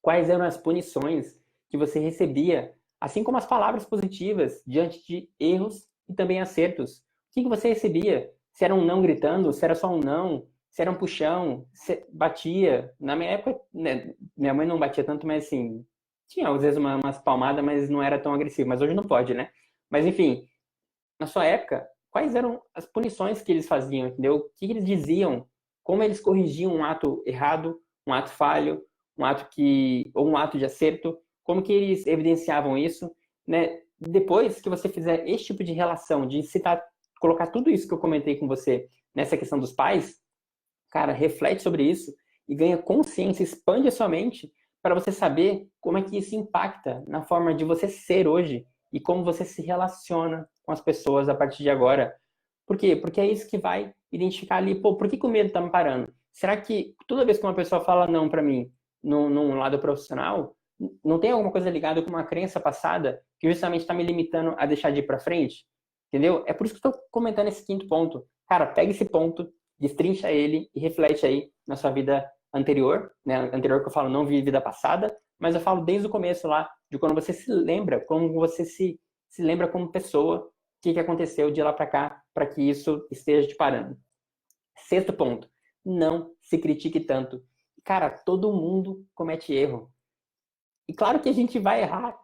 Quais eram as punições que você recebia, assim como as palavras positivas diante de erros e também acertos? O que você recebia? Se era um não gritando, se era só um não, se era um puxão, se batia. Na minha época, né, minha mãe não batia tanto, mas assim, tinha às vezes umas palmadas, mas não era tão agressivo. Mas hoje não pode, né? Mas enfim, na sua época, quais eram as punições que eles faziam, entendeu? O que eles diziam? Como eles corrigiam um ato errado, um ato falho, ou um ato de acerto? Como que eles evidenciavam isso, né? Depois que você fizer esse tipo de relação, de citar, colocar tudo isso que eu comentei com você nessa questão dos pais, cara, reflete sobre isso e ganha consciência, expande a sua mente para você saber como é que isso impacta na forma de você ser hoje e como você se relaciona com as pessoas a partir de agora. Por quê? Porque é isso que vai identificar ali, pô, por que o medo tá me parando? Será que toda vez que uma pessoa fala não para mim, num lado profissional, não tem alguma coisa ligada com uma crença passada que justamente está me limitando a deixar de ir para frente? Entendeu? É por isso que eu estou comentando esse quinto ponto. Cara, pega esse ponto, destrincha ele e reflete aí na sua vida anterior, né? Anterior que eu falo, não vi vida passada, mas eu falo desde o começo lá, de quando você se lembra, como você se lembra como pessoa, o que aconteceu de lá para cá, para que isso esteja te parando. Sexto ponto, não se critique tanto. Cara, todo mundo comete erro. E claro que a gente vai errar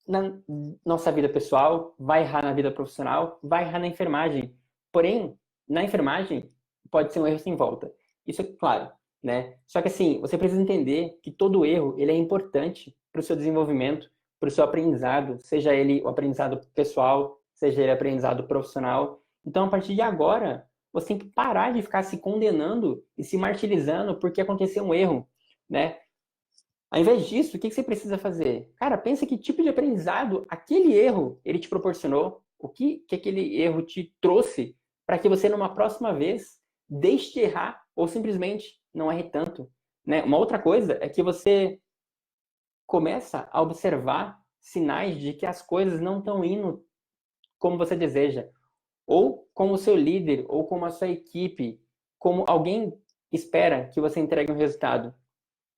na nossa vida pessoal, vai errar na vida profissional, vai errar na enfermagem. Porém, na enfermagem, pode ser um erro sem volta. Isso é claro, né? Só que assim, você precisa entender que todo erro, ele é importante para o seu desenvolvimento, para o seu aprendizado, seja ele o aprendizado pessoal, seja ele o aprendizado profissional. Então, a partir de agora, você tem que parar de ficar se condenando e se martirizando porque aconteceu um erro, né? Ao invés disso, o que você precisa fazer? Cara, pensa que tipo de aprendizado aquele erro ele te proporcionou, o que aquele erro te trouxe para que você, numa próxima vez, deixe de errar ou simplesmente não erre tanto. Né? Uma outra coisa é que você começa a observar sinais de que as coisas não estão indo como você deseja. ou como o seu líder, ou como a sua equipe, como alguém espera que você entregue um resultado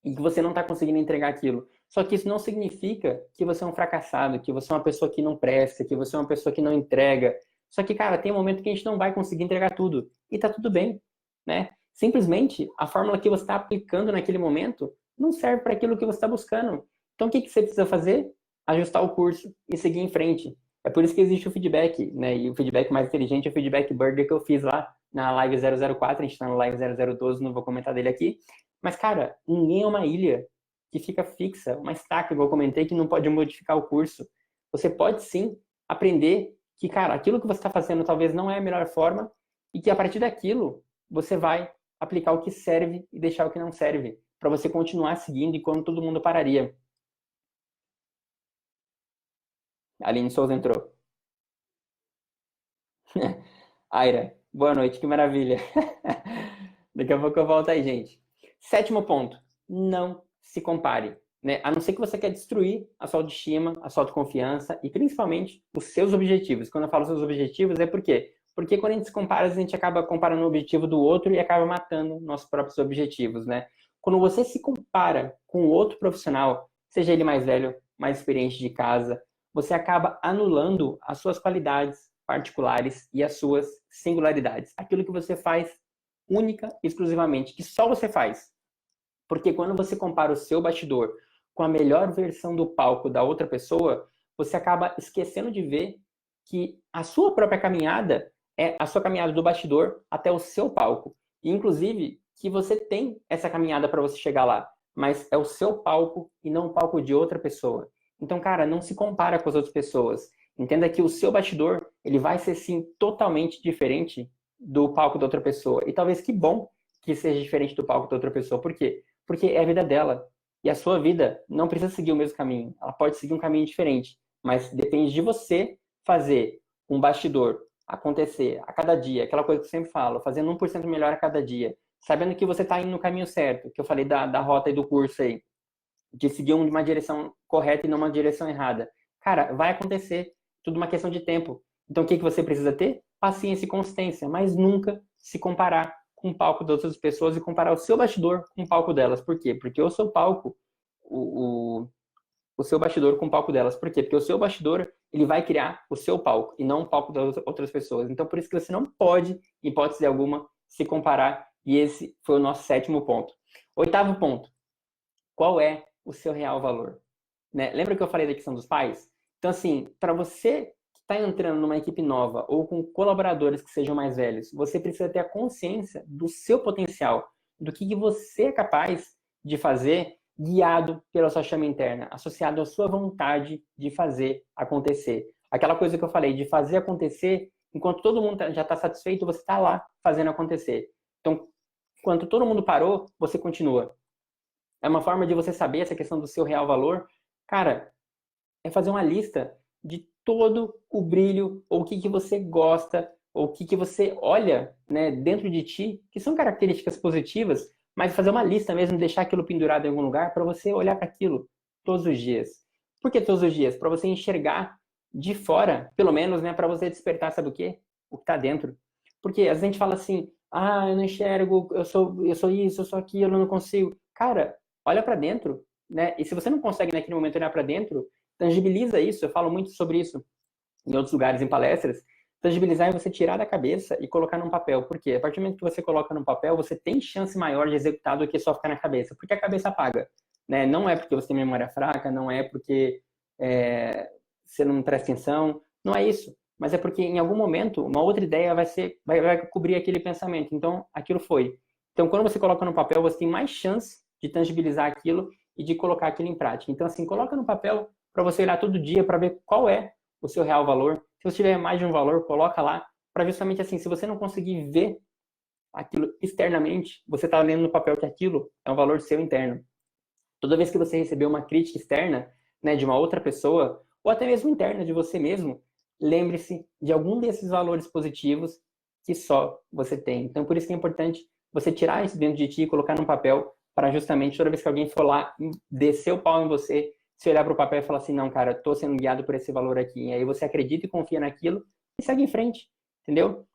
e que você não está conseguindo entregar aquilo. Só que isso não significa que você é um fracassado, que você é uma pessoa que não presta, que você é uma pessoa que não entrega. Só que, cara, tem um momento que a gente não vai conseguir entregar tudo. E tá tudo bem, né? Simplesmente, a fórmula que você está aplicando naquele momento não serve para aquilo que você está buscando. Então, o que você precisa fazer? Ajustar o curso e seguir em frente. É por isso que existe o feedback, né? E o feedback mais inteligente é o feedback burger que eu fiz lá na live 004. A gente está na live 0012, não vou comentar dele aqui. Mas, cara, ninguém é uma ilha que fica fixa, uma estaca, igual eu comentei, que não pode modificar o curso. Você pode sim aprender que, cara, aquilo que você está fazendo talvez não é a melhor forma e que a partir daquilo você vai aplicar o que serve e deixar o que não serve, para você continuar seguindo enquanto todo mundo pararia. A Aline Souza entrou. Aira, boa noite, que maravilha. Daqui a pouco eu volto aí, gente. Sétimo ponto, não se compare. Né? A não ser que você quer destruir a sua autoestima, a sua autoconfiança e principalmente os seus objetivos. Quando eu falo seus objetivos, é por quê? Porque quando a gente se compara, a gente acaba comparando o objetivo do outro e acaba matando nossos próprios objetivos, né? Quando você se compara com outro profissional, seja ele mais velho, mais experiente de casa, você acaba anulando as suas qualidades particulares e as suas singularidades. Aquilo que você faz única, exclusivamente, que só você faz. Porque quando você compara o seu bastidor com a melhor versão do palco da outra pessoa, você acaba esquecendo de ver que a sua própria caminhada é a sua caminhada do bastidor até o seu palco. E, inclusive, que você tem essa caminhada para você chegar lá, mas é o seu palco e não o palco de outra pessoa. Então, cara, não se compara com as outras pessoas. Entenda que o seu bastidor, ele vai ser, sim, totalmente diferente do palco da outra pessoa. E talvez que bom que seja diferente do palco da outra pessoa. Por quê? Porque é a vida dela. E a sua vida não precisa seguir o mesmo caminho. Ela pode seguir um caminho diferente. Mas depende de você fazer um bastidor acontecer a cada dia. Aquela coisa que eu sempre falo, fazendo 1% melhor a cada dia. Sabendo que você está indo no caminho certo. Que eu falei da rota e do curso aí. De seguir uma direção correta e não uma direção errada. Cara, vai acontecer. Tudo uma questão de tempo. Então o que você precisa ter? Paciência e consistência. Mas nunca se comparar com o palco das outras pessoas e comparar o seu bastidor com o palco delas. Por quê? Porque o seu palco, o seu bastidor com o palco delas. Por quê? Porque o seu bastidor, ele vai criar o seu palco e não o palco das outras pessoas. Então, por isso que você não pode, em hipótese alguma, se comparar. E esse foi o nosso sétimo ponto. Oitavo ponto. Qual é o seu real valor? Né? Lembra que eu falei da questão dos pais? Então, assim, para você está entrando numa equipe nova ou com colaboradores que sejam mais velhos, você precisa ter a consciência do seu potencial, do que você é capaz de fazer guiado pela sua chama interna, associado à sua vontade de fazer acontecer. Aquela coisa que eu falei, de fazer acontecer, enquanto todo mundo já está satisfeito, você está lá fazendo acontecer. Então, enquanto todo mundo parou, você continua. É uma forma de você saber essa questão do seu real valor. Cara, é fazer uma lista de todo o brilho, ou o que você gosta, ou o que você olha, né, dentro de ti, que são características positivas, mas fazer uma lista mesmo, deixar aquilo pendurado em algum lugar para você olhar para aquilo todos os dias. Por que todos os dias? Para você enxergar de fora, pelo menos, né, para você despertar, sabe o quê? O que está dentro. Porque às vezes a gente fala assim, eu não enxergo, eu sou isso, eu sou aquilo, eu não consigo. Cara, olha para dentro, né? E se você não consegue naquele momento olhar para dentro, tangibiliza isso. Eu falo muito sobre isso em outros lugares, em palestras. Tangibilizar é você tirar da cabeça e colocar num papel. Por quê? A partir do momento que você coloca num papel, você tem chance maior de executar do que só ficar na cabeça. Porque a cabeça apaga. Né? Não é porque você tem memória fraca, não é porque você não presta atenção. Não é isso. Mas é porque em algum momento uma outra ideia vai cobrir aquele pensamento. Então, aquilo foi. Então, quando você coloca no papel, você tem mais chance de tangibilizar aquilo e de colocar aquilo em prática. Então, assim, coloca no papel para você olhar todo dia para ver qual é o seu real valor. Se você tiver mais de um valor, coloca lá para justamente assim, se você não conseguir ver aquilo externamente, você está lendo no papel que aquilo é um valor seu interno. Toda vez que você receber uma crítica externa, né, de uma outra pessoa, ou até mesmo interna de você mesmo, lembre-se de algum desses valores positivos que só você tem. Então, por isso que é importante você tirar isso dentro de ti e colocar num papel para justamente toda vez que alguém for lá descer o pau em você, você olhar para o papel e falar assim, não, cara, estou sendo guiado por esse valor aqui. E aí você acredita e confia naquilo e segue em frente. entendeu?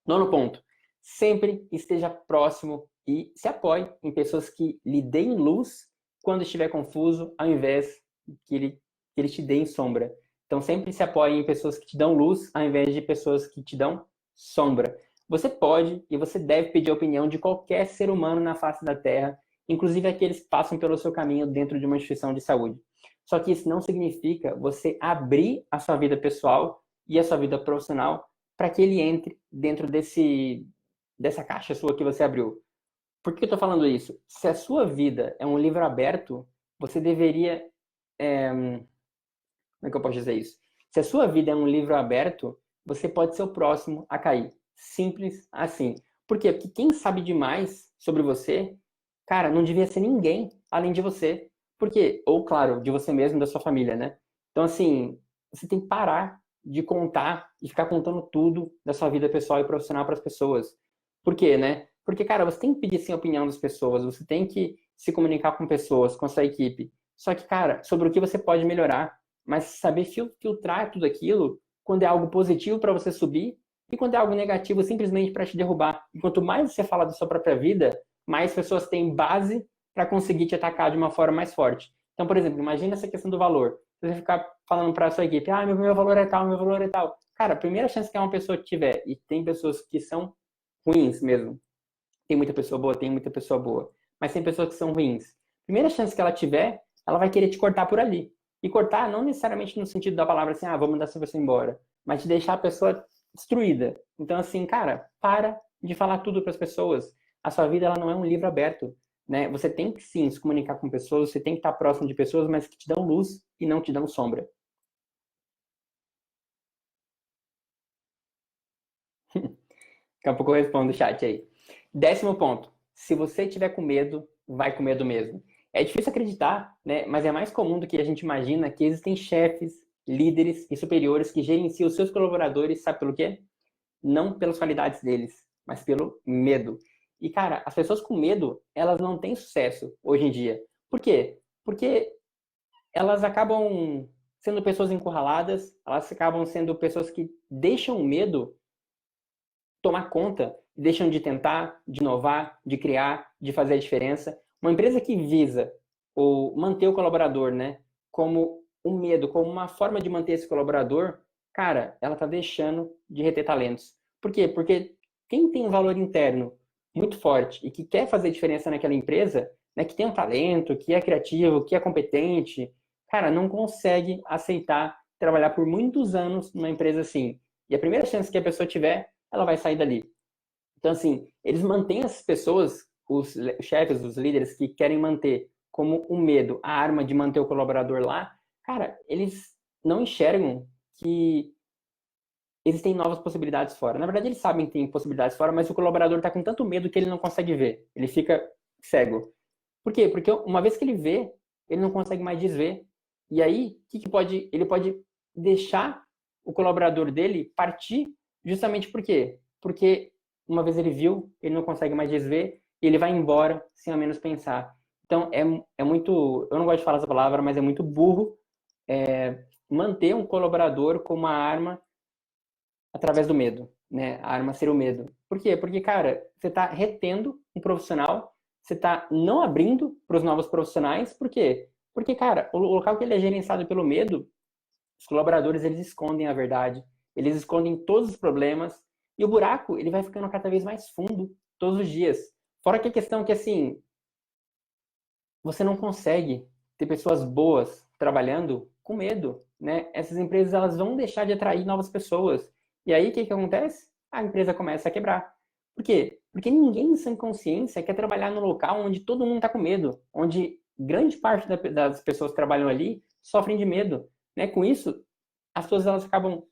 Nono ponto, sempre esteja próximo e se apoie em pessoas que lhe deem luz quando estiver confuso, ao invés que ele te deem sombra. Então, sempre se apoie em pessoas que te dão luz, ao invés de pessoas que te dão sombra. Você pode e você deve pedir a opinião de qualquer ser humano na face da Terra, inclusive aqueles que passam pelo seu caminho dentro de uma instituição de saúde. Só que isso não significa você abrir a sua vida pessoal e a sua vida profissional para que ele entre dentro dessa caixa sua que você abriu. Por que eu estou falando isso? Se a sua vida é um livro aberto, você deveria. Como é que eu posso dizer isso? Se a sua vida é um livro aberto, você pode ser o próximo a cair. Simples assim. Por quê? Porque quem sabe demais sobre você, cara, não devia ser ninguém além de você. Por quê? Ou, claro, de você mesmo, da sua família, né? Então, assim, você tem que parar de contar e ficar contando tudo da sua vida pessoal e profissional para as pessoas. Por quê, né? Porque, cara, você tem que pedir sim a opinião das pessoas, você tem que se comunicar com pessoas, com a sua equipe. Só que, cara, sobre o que você pode melhorar, mas saber filtrar tudo aquilo quando é algo positivo para você subir e quando é algo negativo simplesmente para te derrubar. E quanto mais você fala da sua própria vida, mais pessoas têm base para conseguir te atacar de uma forma mais forte. Então, por exemplo, imagina essa questão do valor. Você ficar falando para a sua equipe, meu valor é tal, meu valor é tal. Cara, a primeira chance que uma pessoa tiver, e tem pessoas que são ruins mesmo, tem muita pessoa boa, tem muita pessoa boa, mas tem pessoas que são ruins. Primeira chance que ela tiver, ela vai querer te cortar por ali. E cortar não necessariamente no sentido da palavra assim, vou mandar essa pessoa embora, mas de deixar a pessoa destruída. Então, assim, cara, para de falar tudo para as pessoas. A sua vida, ela não é um livro aberto, né? Você tem que, sim, se comunicar com pessoas, você tem que estar próximo de pessoas, mas que te dão luz e não te dão sombra. Daqui a pouco eu respondo o chat aí. 10º ponto. Se você tiver com medo, vai com medo mesmo. É difícil acreditar, né? Mas é mais comum do que a gente imagina que existem chefes, líderes e superiores que gerenciam os seus colaboradores, sabe pelo quê? Não pelas qualidades deles, mas pelo medo. E, cara, as pessoas com medo, elas não têm sucesso hoje em dia. Por quê? Porque elas acabam sendo pessoas encurraladas, elas acabam sendo pessoas que deixam o medo tomar conta, deixam de tentar, de inovar, de criar, de fazer a diferença. Uma empresa que visa ou manter o colaborador, né, como um medo, como uma forma de manter esse colaborador, cara, ela está deixando de reter talentos. Por quê? Porque quem tem um valor interno muito forte e que quer fazer diferença naquela empresa, né, que tem um talento, que é criativo, que é competente, cara, não consegue aceitar trabalhar por muitos anos numa empresa assim. E a primeira chance que a pessoa tiver, ela vai sair dali. Então, assim, eles mantêm as pessoas, os chefes, os líderes que querem manter como um medo, a arma de manter o colaborador lá, cara, eles não enxergam que existem novas possibilidades fora. Na verdade, eles sabem que tem possibilidades fora, mas o colaborador está com tanto medo que ele não consegue ver. Ele fica cego. Por quê? Porque uma vez que ele vê, ele não consegue mais desver. E aí, o que pode? Ele pode deixar o colaborador dele partir justamente por quê? Porque uma vez ele viu, ele não consegue mais desver e ele vai embora sem ao menos pensar. Então, é muito. Eu não gosto de falar essa palavra, mas é muito burro manter um colaborador como uma arma através do medo, né? A arma ser o medo. Por quê? Porque, cara, você está retendo um profissional, você está não abrindo para os novos profissionais. Por quê? Porque, cara, o local que ele é gerenciado pelo medo, os colaboradores, eles escondem a verdade, eles escondem todos os problemas, e o buraco, ele vai ficando cada vez mais fundo todos os dias. Fora que a questão que, assim, você não consegue ter pessoas boas trabalhando com medo, né? Essas empresas, elas vão deixar de atrair novas pessoas. E aí, o que acontece? A empresa começa a quebrar. Por quê? Porque ninguém sem consciência quer trabalhar no local onde todo mundo está com medo, onde grande parte das pessoas que trabalham ali sofrem de medo, né? Com isso, as pessoas, elas acabam,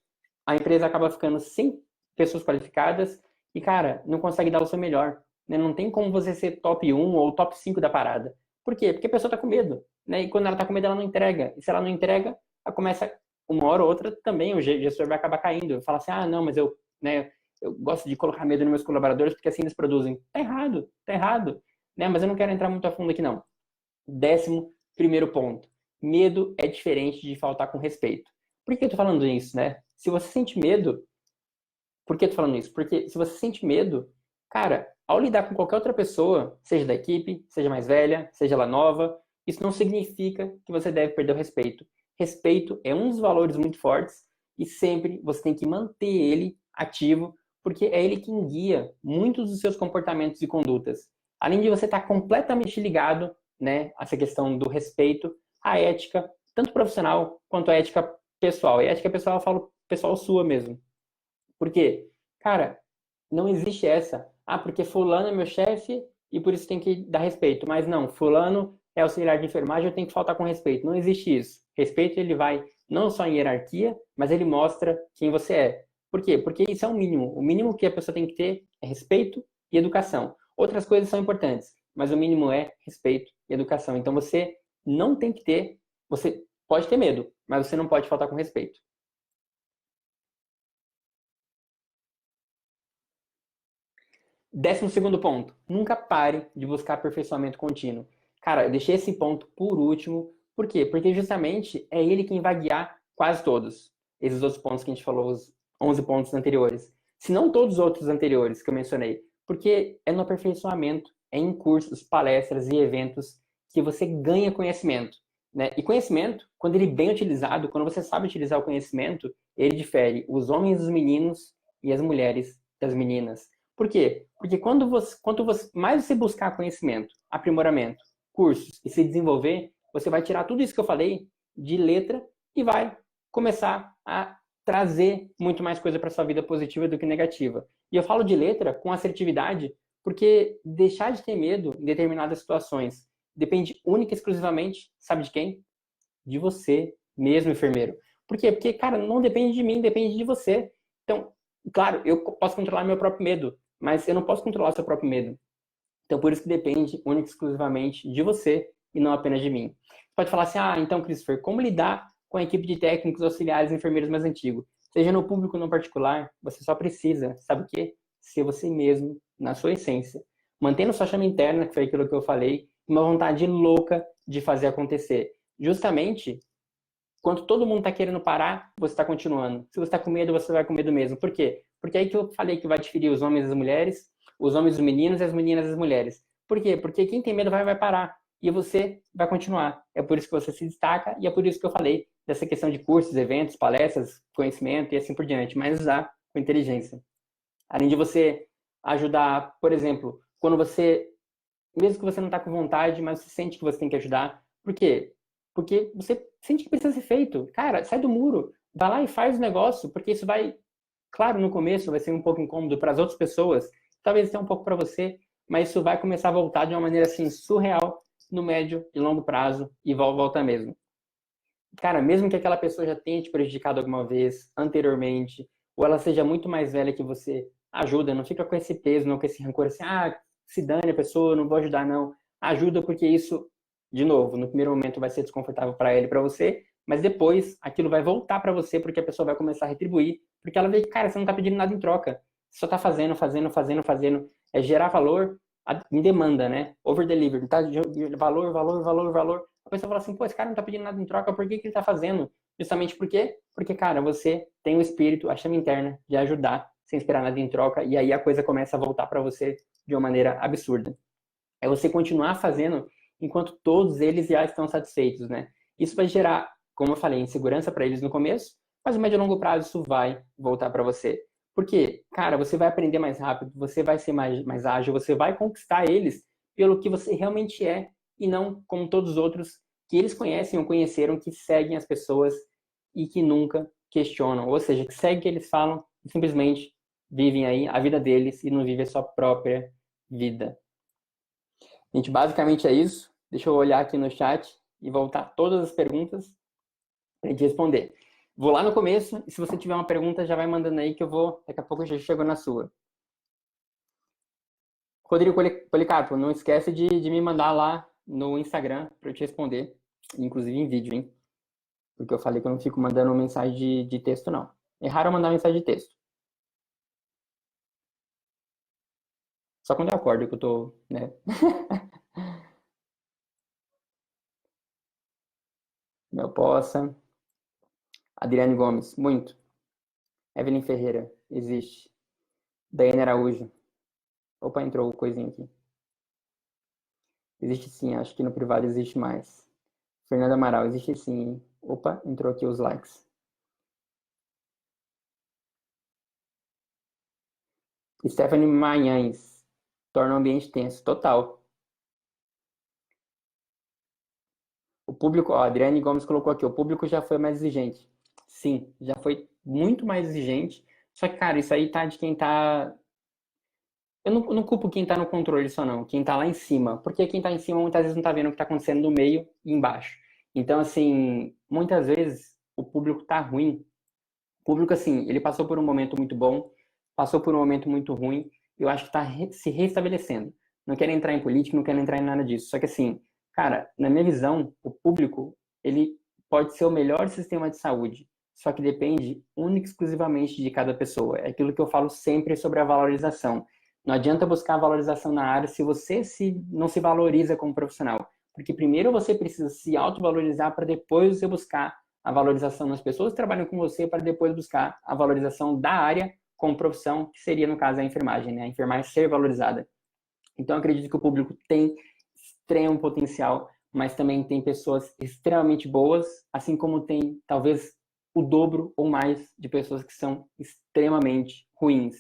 a empresa acaba ficando sem pessoas qualificadas e, cara, não consegue dar o seu melhor, né? Não tem como você ser top 1 ou top 5 da parada. Por quê? Porque a pessoa está com medo, né? E quando ela está com medo, ela não entrega. E se ela não entrega, ela começa, uma hora ou outra, também o gestor vai acabar caindo. Fala assim, não, mas né, eu gosto de colocar medo nos meus colaboradores porque assim eles produzem. Tá errado, né? Mas eu não quero entrar muito a fundo aqui, não. 11º ponto. Medo é diferente de faltar com respeito. Por que eu tô falando isso, né? Se você sente medo, Por que eu tô falando isso? Porque se você sente medo, cara, ao lidar com qualquer outra pessoa, seja da equipe, seja mais velha, seja ela nova, isso não significa que você deve perder o respeito. Respeito é um dos valores muito fortes e sempre você tem que manter ele ativo, porque é ele quem guia muitos dos seus comportamentos e condutas. Além de você estar completamente ligado, né, a essa questão do respeito, a ética, tanto profissional quanto a ética pessoal. E a ética pessoal eu falo pessoal sua mesmo. Por quê? Cara, não existe essa. Ah, porque fulano é meu chefe e por isso tem que dar respeito. Mas não, fulano é auxiliar de enfermagem, eu tenho que faltar com respeito. Não existe isso. Respeito ele vai não só em hierarquia, mas ele mostra quem você é. Por quê? Porque isso é o mínimo. O mínimo que a pessoa tem que ter é respeito e educação. Outras coisas são importantes, mas o mínimo é respeito e educação. Então você não tem que ter, você pode ter medo, mas você não pode faltar com respeito. 12º ponto, nunca pare de buscar aperfeiçoamento contínuo. Cara, eu deixei esse ponto por último, por quê? Porque justamente é ele quem vai guiar quase todos esses outros pontos que a gente falou, os 11 pontos anteriores. Se não todos os outros anteriores que eu mencionei, porque é no aperfeiçoamento, é em cursos, palestras e eventos que você ganha conhecimento. Né? E conhecimento, quando ele é bem utilizado, quando você sabe utilizar o conhecimento, ele difere os homens dos meninos e as mulheres das meninas. Por quê? Porque quanto mais você buscar conhecimento, aprimoramento, cursos e se desenvolver, você vai tirar tudo isso que eu falei de letra e vai começar a trazer muito mais coisa para sua vida positiva do que negativa. E eu falo de letra com assertividade, porque deixar de ter medo em determinadas situações depende única e exclusivamente, sabe de quem? De você mesmo, enfermeiro. Por quê? Porque, cara, não depende de mim, depende de você. Então, claro, eu posso controlar meu próprio medo, mas eu não posso controlar o seu próprio medo. Então, por isso que depende única e exclusivamente de você e não apenas de mim. Você pode falar assim, ah, então, Christopher, como lidar com a equipe de técnicos, auxiliares e enfermeiros mais antigos? Seja no público ou no particular, você só precisa, sabe o quê? Ser você mesmo, na sua essência. Mantendo sua chama interna, que foi aquilo que eu falei, uma vontade louca de fazer acontecer. Justamente quando todo mundo está querendo parar, você está continuando. Se você está com medo, você vai com medo mesmo. Por quê? Porque é aí que eu falei que vai diferir os homens e as mulheres, os homens dos meninos e as meninas das mulheres. Por quê? Porque quem tem medo vai parar. E você vai continuar. É por isso que você se destaca e é por isso que eu falei dessa questão de cursos, eventos, palestras, conhecimento e assim por diante. Mas usar com inteligência. Além de você ajudar, por exemplo, quando você, mesmo que você não está com vontade, mas você sente que você tem que ajudar. Por quê? Porque você sente que precisa ser feito. Cara, sai do muro, vai lá e faz o negócio, porque isso vai, claro, no começo vai ser um pouco incômodo para as outras pessoas, talvez até um pouco para você, mas isso vai começar a voltar de uma maneira assim surreal no médio e longo prazo e volta mesmo. Cara, mesmo que aquela pessoa já tenha te prejudicado alguma vez anteriormente, ou ela seja muito mais velha que você, ajuda, não fica com esse peso, não com esse rancor assim, ah, se dane a pessoa, não vou ajudar não. Ajuda porque isso, de novo, no primeiro momento vai ser desconfortável para ele e para você, mas depois aquilo vai voltar para você porque a pessoa vai começar a retribuir, porque ela vê que, cara, você não tá pedindo nada em troca. Você só tá fazendo, é gerar valor em demanda, né? Over delivery, tá? Valor, valor, valor, valor. A pessoa fala assim, pô, esse cara não tá pedindo nada em troca, por que que ele tá fazendo? Justamente por quê? Porque, cara, você tem o espírito, a chama interna de ajudar, sem esperar nada em troca, e aí a coisa começa a voltar para você de uma maneira absurda. É você continuar fazendo enquanto todos eles já estão satisfeitos, né? Isso vai gerar, como eu falei, insegurança para eles no começo, mas no médio e longo prazo isso vai voltar para você. Porque, cara, você vai aprender mais rápido, você vai ser mais ágil, você vai conquistar eles pelo que você realmente é e não como todos os outros que eles conhecem ou conheceram, que seguem as pessoas e que nunca questionam. Ou seja, que seguem o que eles falam e simplesmente vivem aí a vida deles e não vivem a sua própria vida. Gente, basicamente é isso. Deixa eu olhar aqui no chat e voltar todas as perguntas para a gente responder. Vou lá no começo e se você tiver uma pergunta, já vai mandando aí que eu vou. Daqui a pouco eu já chego na sua. Rodrigo Policarpo, não esquece de me mandar lá no Instagram para eu te responder, inclusive em vídeo, hein? Porque eu falei que eu não fico mandando mensagem de texto, não. É raro eu mandar mensagem de texto. Só quando eu acordo que eu tô, né? Meu possa. Adriane Gomes, muito. Evelyn Ferreira, existe. Daiane Araújo. Opa, entrou coisinha aqui. Existe sim, acho que no privado existe mais. Fernanda Amaral, existe sim. Opa, entrou aqui os likes. Stephanie Manhães. Torna o ambiente tenso. Total. O público, ó, a Adriane Gomes colocou aqui, o público já foi mais exigente. Sim, já foi muito mais exigente. Só que, cara, isso aí tá de quem tá. Eu não culpo quem tá no controle só, não. Quem tá lá em cima. Porque quem tá em cima muitas vezes não tá vendo o que tá acontecendo no meio e embaixo. Então, assim, muitas vezes o público tá ruim. O público, assim, ele passou por um momento muito bom, passou por um momento muito ruim. Eu acho que tá se restabelecendo. Não quero entrar em política, não quero entrar em nada disso. Só que, assim, cara, na minha visão, o público, ele pode ser o melhor sistema de saúde. Só que depende única e exclusivamente de cada pessoa. É aquilo que eu falo sempre sobre a valorização. Não adianta buscar valorização na área se você não se valoriza como profissional. Porque primeiro você precisa se autovalorizar para depois você buscar a valorização nas pessoas que trabalham com você para depois buscar a valorização da área como profissão, que seria, no caso, a enfermagem, né? A enfermagem ser valorizada. Então, eu acredito que o público tem extremo potencial, mas também tem pessoas extremamente boas, assim como tem, talvez, o dobro ou mais de pessoas que são extremamente ruins.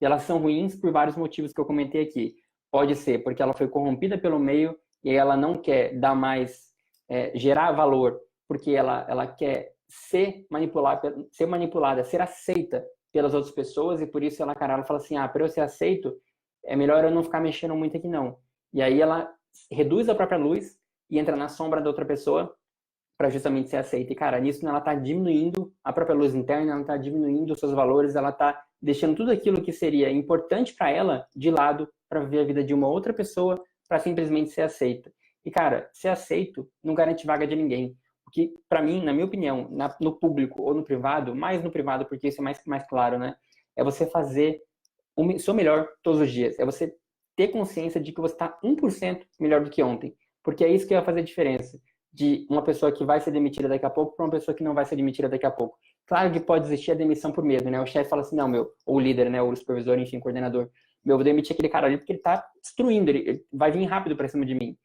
E elas são ruins por vários motivos que eu comentei aqui. Pode ser porque ela foi corrompida pelo meio e ela não quer dar mais, gerar valor, porque ela quer ser manipulada, ser aceita pelas outras pessoas e por isso ela, cara, ela fala assim, para eu ser aceito, é melhor eu não ficar mexendo muito aqui não. E aí ela reduz a própria luz e entra na sombra da outra pessoa para justamente ser aceita. E, cara, nisso ela está diminuindo a própria luz interna, ela está diminuindo os seus valores, ela está deixando tudo aquilo que seria importante para ela de lado para viver a vida de uma outra pessoa para simplesmente ser aceita. E, cara, ser aceito não garante vaga de ninguém. Porque, para mim, na minha opinião, no público ou no privado, mais no privado, porque isso é mais claro, né? É você fazer o seu melhor todos os dias. É você ter consciência de que você está 1% melhor do que ontem. Porque é isso que vai fazer a diferença de uma pessoa que vai ser demitida daqui a pouco para uma pessoa que não vai ser demitida daqui a pouco. Claro que pode existir a demissão por medo, né? O chefe fala assim, não, meu, ou o líder, né, ou o supervisor, enfim, coordenador, meu, eu vou demitir aquele cara ali porque ele tá destruindo, ele vai vir rápido para cima de mim.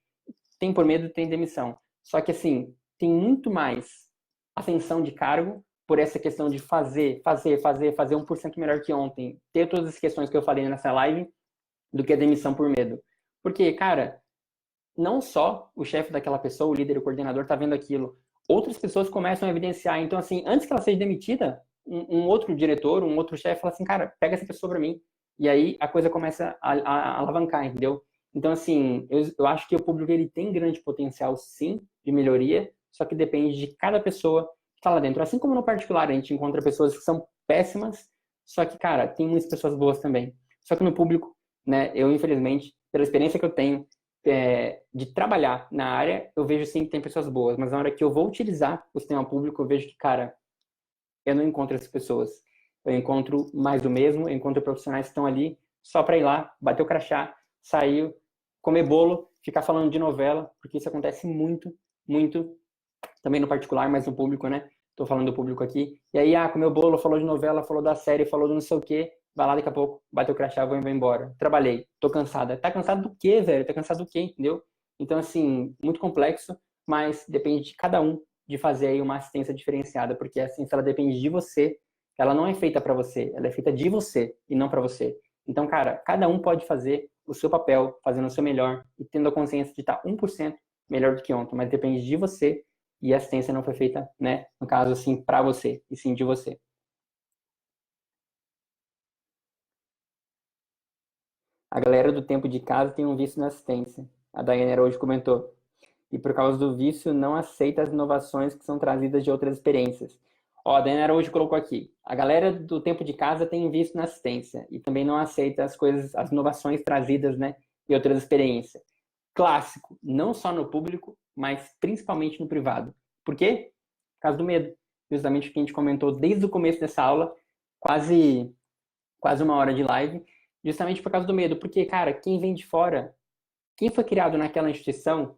Tem por medo, tem demissão. Só que, assim, tem muito mais ascensão de cargo por essa questão de fazer 1% melhor que ontem, ter todas as questões que eu falei nessa live, do que a demissão por medo. Porque, cara, não só o chefe daquela pessoa, o líder, o coordenador, tá vendo aquilo. Outras pessoas começam a evidenciar. Então, assim, antes que ela seja demitida, um outro diretor, um outro chefe fala assim, cara, pega essa pessoa pra mim. E aí a coisa começa a alavancar, entendeu? Então, assim, eu acho que o público ele tem grande potencial, sim, de melhoria, só que depende de cada pessoa que tá lá dentro. Assim como no particular, a gente encontra pessoas que são péssimas, só que, cara, tem muitas pessoas boas também. Só que no público, né, eu, infelizmente, pela experiência que eu tenho, de trabalhar na área, eu vejo sim que tem pessoas boas, mas na hora que eu vou utilizar o sistema público, eu vejo que, cara, eu não encontro essas pessoas. Eu encontro mais do mesmo, eu encontro profissionais que estão ali só para ir lá, bater o crachá, sair, comer bolo, ficar falando de novela, porque isso acontece muito, muito, também no particular, mas no público, né? Tô falando do público aqui. E aí, comeu bolo, falou de novela, falou da série, falou do não sei o quê. Vai lá daqui a pouco, bateu o crachá, vou embora. Trabalhei, tô cansada. Tá cansado do quê, velho? Tá cansado do quê, entendeu? Então, assim, muito complexo, mas depende de cada um de fazer aí uma assistência diferenciada, porque a assistência, ela depende de você. Ela não é feita para você, ela é feita de você e não para você. Então, cara, cada um pode fazer o seu papel, fazendo o seu melhor e tendo a consciência de estar 1% melhor do que ontem, mas depende de você e a assistência não foi feita, né, no caso, assim, para você, e sim de você. A galera do tempo de casa tem um vício na assistência. A Daiane hoje comentou. E por causa do vício, não aceita as inovações que são trazidas de outras experiências. Ó, a Daiane hoje colocou aqui. A galera do tempo de casa tem vício na assistência e também não aceita as coisas, as inovações trazidas, né, de outras experiências. Clássico, não só no público, mas principalmente no privado. Por quê? Por causa do medo. Justamente o que a gente comentou desde o começo dessa aula, quase uma hora de live, justamente por causa do medo. Porque, cara, quem vem de fora, quem foi criado naquela instituição,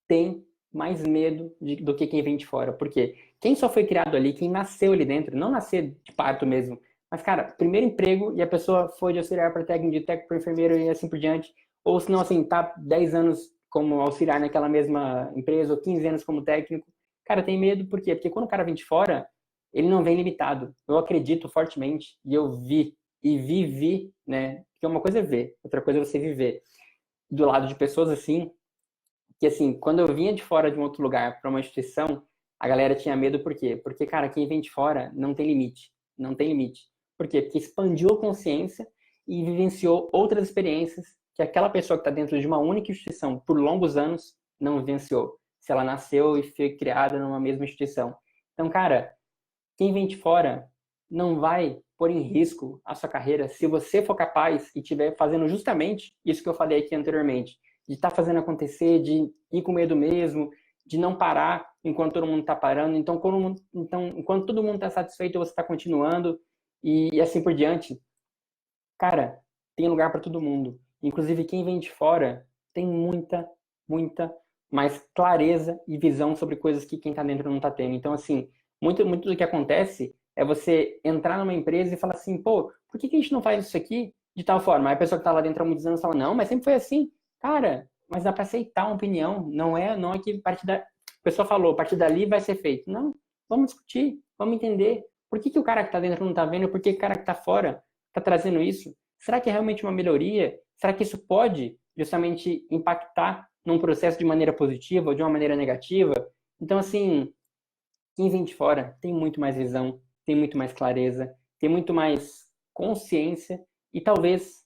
tem mais medo do que quem vem de fora. Porque quem só foi criado ali, quem nasceu ali dentro, não nascer de parto mesmo, Mas, cara, primeiro emprego e a pessoa foi de auxiliar para técnico, de técnico para enfermeiro e assim por diante. Ou se não, assim, tá 10 anos como auxiliar naquela mesma empresa ou 15 anos como técnico. Cara, tem medo por quê? Porque quando o cara vem de fora, ele não vem limitado. Eu acredito fortemente e eu vi e vivi, né? Porque uma coisa é ver, outra coisa é você viver. Do lado de pessoas assim, que assim, quando eu vinha de fora de um outro lugar para uma instituição, a galera tinha medo por quê? Porque, cara, quem vem de fora não tem limite. Não tem limite. Por quê? Porque expandiu a consciência e vivenciou outras experiências que aquela pessoa que está dentro de uma única instituição por longos anos não vivenciou. Se ela nasceu e foi criada numa mesma instituição. Então, cara, quem vem de fora não vai pôr em risco a sua carreira se você for capaz e estiver fazendo justamente isso que eu falei aqui anteriormente, de estar fazendo acontecer, de ir com medo mesmo, de não parar enquanto todo mundo está parando. Então, enquanto todo mundo está satisfeito, você está continuando e assim por diante. Cara, tem lugar para todo mundo. Inclusive, quem vem de fora tem muita mais clareza e visão sobre coisas que quem está dentro não está tendo. Então, assim, muito do que acontece é você entrar numa empresa e falar assim, pô, por que a gente não faz isso aqui de tal forma? Aí a pessoa que está lá dentro há muitos anos fala, não, mas sempre foi assim. Cara, mas dá para aceitar uma opinião. Não é que a partir da... A pessoa falou, a partir dali vai ser feito. Não, vamos discutir, vamos entender. Por que o cara que está dentro não está vendo? Por que o cara que está fora está trazendo isso? Será que é realmente uma melhoria? Será que isso pode justamente impactar num processo de maneira positiva ou de uma maneira negativa? Então, assim, quem vem de fora tem muito mais visão, tem muito mais clareza, tem muito mais consciência e talvez,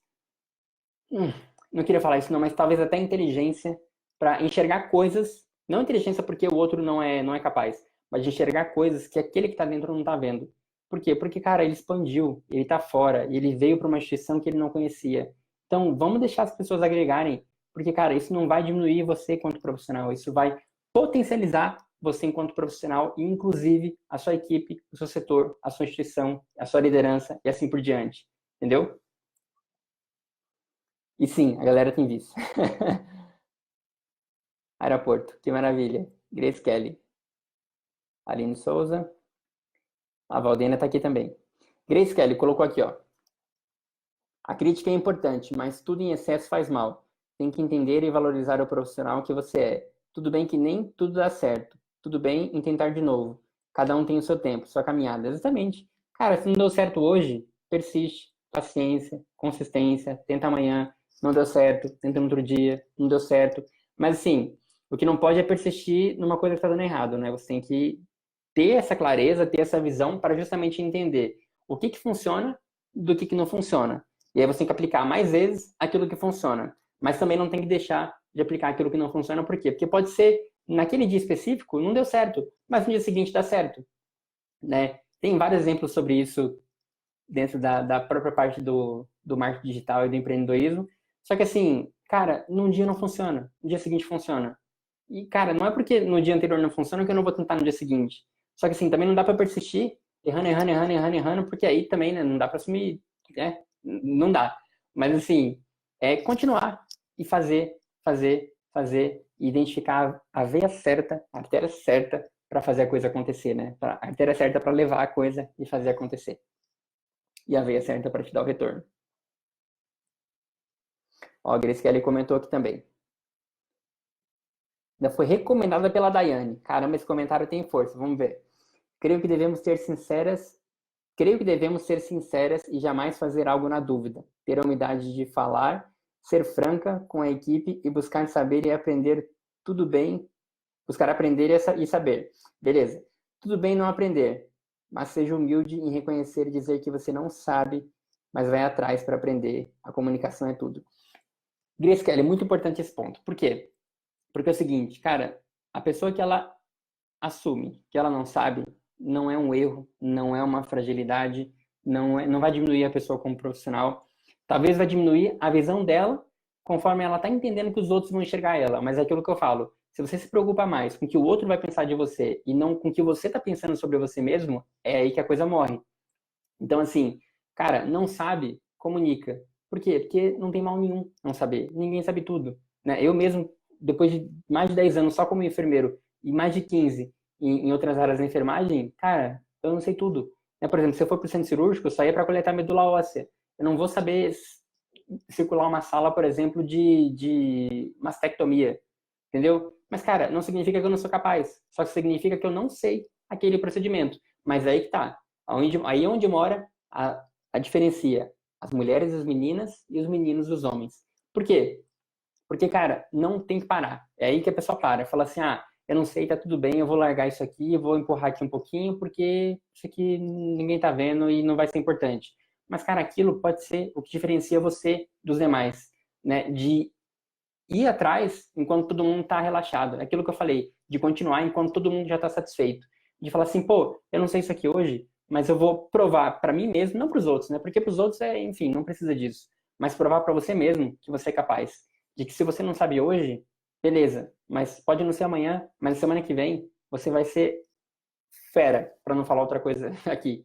não queria falar isso não, mas talvez até inteligência para enxergar coisas, não inteligência porque o outro não é capaz, mas de enxergar coisas que aquele que está dentro não está vendo. Por quê? Porque, cara, ele expandiu, ele está fora, ele veio para uma instituição que ele não conhecia. Então, vamos deixar as pessoas agregarem, porque, cara, isso não vai diminuir você enquanto profissional, isso vai potencializar você enquanto profissional e, inclusive, a sua equipe, o seu setor, a sua instituição, a sua liderança e assim por diante. Entendeu? E sim, a galera tem visto. Aeroporto, que maravilha. Grace Kelly. Aline Souza. A Valdena está aqui também. Grace Kelly colocou aqui, ó. A crítica é importante, mas tudo em excesso faz mal. Tem que entender e valorizar o profissional que você é. Tudo bem que nem tudo dá certo. Tudo bem em tentar de novo. Cada um tem o seu tempo, sua caminhada. Exatamente. Cara, se não deu certo hoje, persiste. Paciência, consistência, tenta amanhã. Não deu certo, tenta no outro dia. Não deu certo. Mas assim, o que não pode é persistir numa coisa que está dando errado, né? Você tem que ter essa clareza, ter essa visão para justamente entender o que funciona do que não funciona. E aí você tem que aplicar mais vezes aquilo que funciona. Mas também não tem que deixar de aplicar aquilo que não funciona. Por quê? Porque pode ser, naquele dia específico, não deu certo, mas no dia seguinte dá certo. Né? Tem vários exemplos sobre isso dentro da própria parte do marketing digital e do empreendedorismo. Só que assim, cara, num dia não funciona, no dia seguinte funciona. E, cara, não é porque no dia anterior não funciona que eu não vou tentar no dia seguinte. Só que assim, também não dá pra persistir errando, porque aí também, né, não dá pra assumir, né? Não dá. Mas assim, é continuar e fazer, e identificar a veia certa, a artéria certa para fazer a coisa acontecer, né? A artéria certa para levar a coisa e fazer acontecer. E a veia certa para te dar o retorno. Ó, a Grace Kelly comentou aqui também. Ainda foi recomendada pela Daiane. Caramba, esse comentário tem força. Vamos ver. Creio que devemos ser sinceras e jamais fazer algo na dúvida. Ter a humildade de falar, ser franca com a equipe e buscar saber e aprender tudo bem. Buscar aprender e saber. Beleza. Tudo bem não aprender, mas seja humilde em reconhecer e dizer que você não sabe, mas vai atrás para aprender. A comunicação é tudo. Grace Kelly, muito importante esse ponto. Por quê? Porque é o seguinte, cara, a pessoa que ela assume que ela não sabe, não é um erro, não é uma fragilidade, não vai diminuir a pessoa como profissional. Talvez vai diminuir a visão dela conforme ela está entendendo que os outros vão enxergar ela. Mas é aquilo que eu falo. Se você se preocupa mais com o que o outro vai pensar de você e não com o que você está pensando sobre você mesmo, é aí que a coisa morre. Então, assim, cara, não sabe, comunica. Por quê? Porque não tem mal nenhum não saber. Ninguém sabe tudo. Né? Eu mesmo, depois de mais de 10 anos só como enfermeiro e mais de 15 em outras áreas da enfermagem, cara, eu não sei tudo. Né? Por exemplo, se eu for para o centro cirúrgico, eu só ia para coletar medula óssea. Eu não vou saber circular uma sala, por exemplo, de mastectomia, entendeu? Mas, cara, não significa que eu não sou capaz, só que significa que eu não sei aquele procedimento. Mas aí que tá, aí é onde mora a diferencia as mulheres, as meninas e os meninos, os homens. Por quê? Porque, cara, não tem que parar. É aí que a pessoa para. Fala assim, ah, eu não sei, tá tudo bem, eu vou largar isso aqui, eu vou empurrar aqui um pouquinho, porque isso aqui ninguém tá vendo e não vai ser importante. Mas, cara, aquilo pode ser o que diferencia você dos demais, né? De ir atrás enquanto todo mundo tá relaxado. É aquilo que eu falei, de continuar enquanto todo mundo já tá satisfeito. De falar assim, pô, eu não sei isso aqui hoje, mas eu vou provar para mim mesmo, não para os outros, né? Porque para os outros enfim, não precisa disso. Mas provar para você mesmo que você é capaz. De que se você não sabe hoje, beleza, mas pode não ser amanhã, mas semana que vem você vai ser fera, para não falar outra coisa aqui.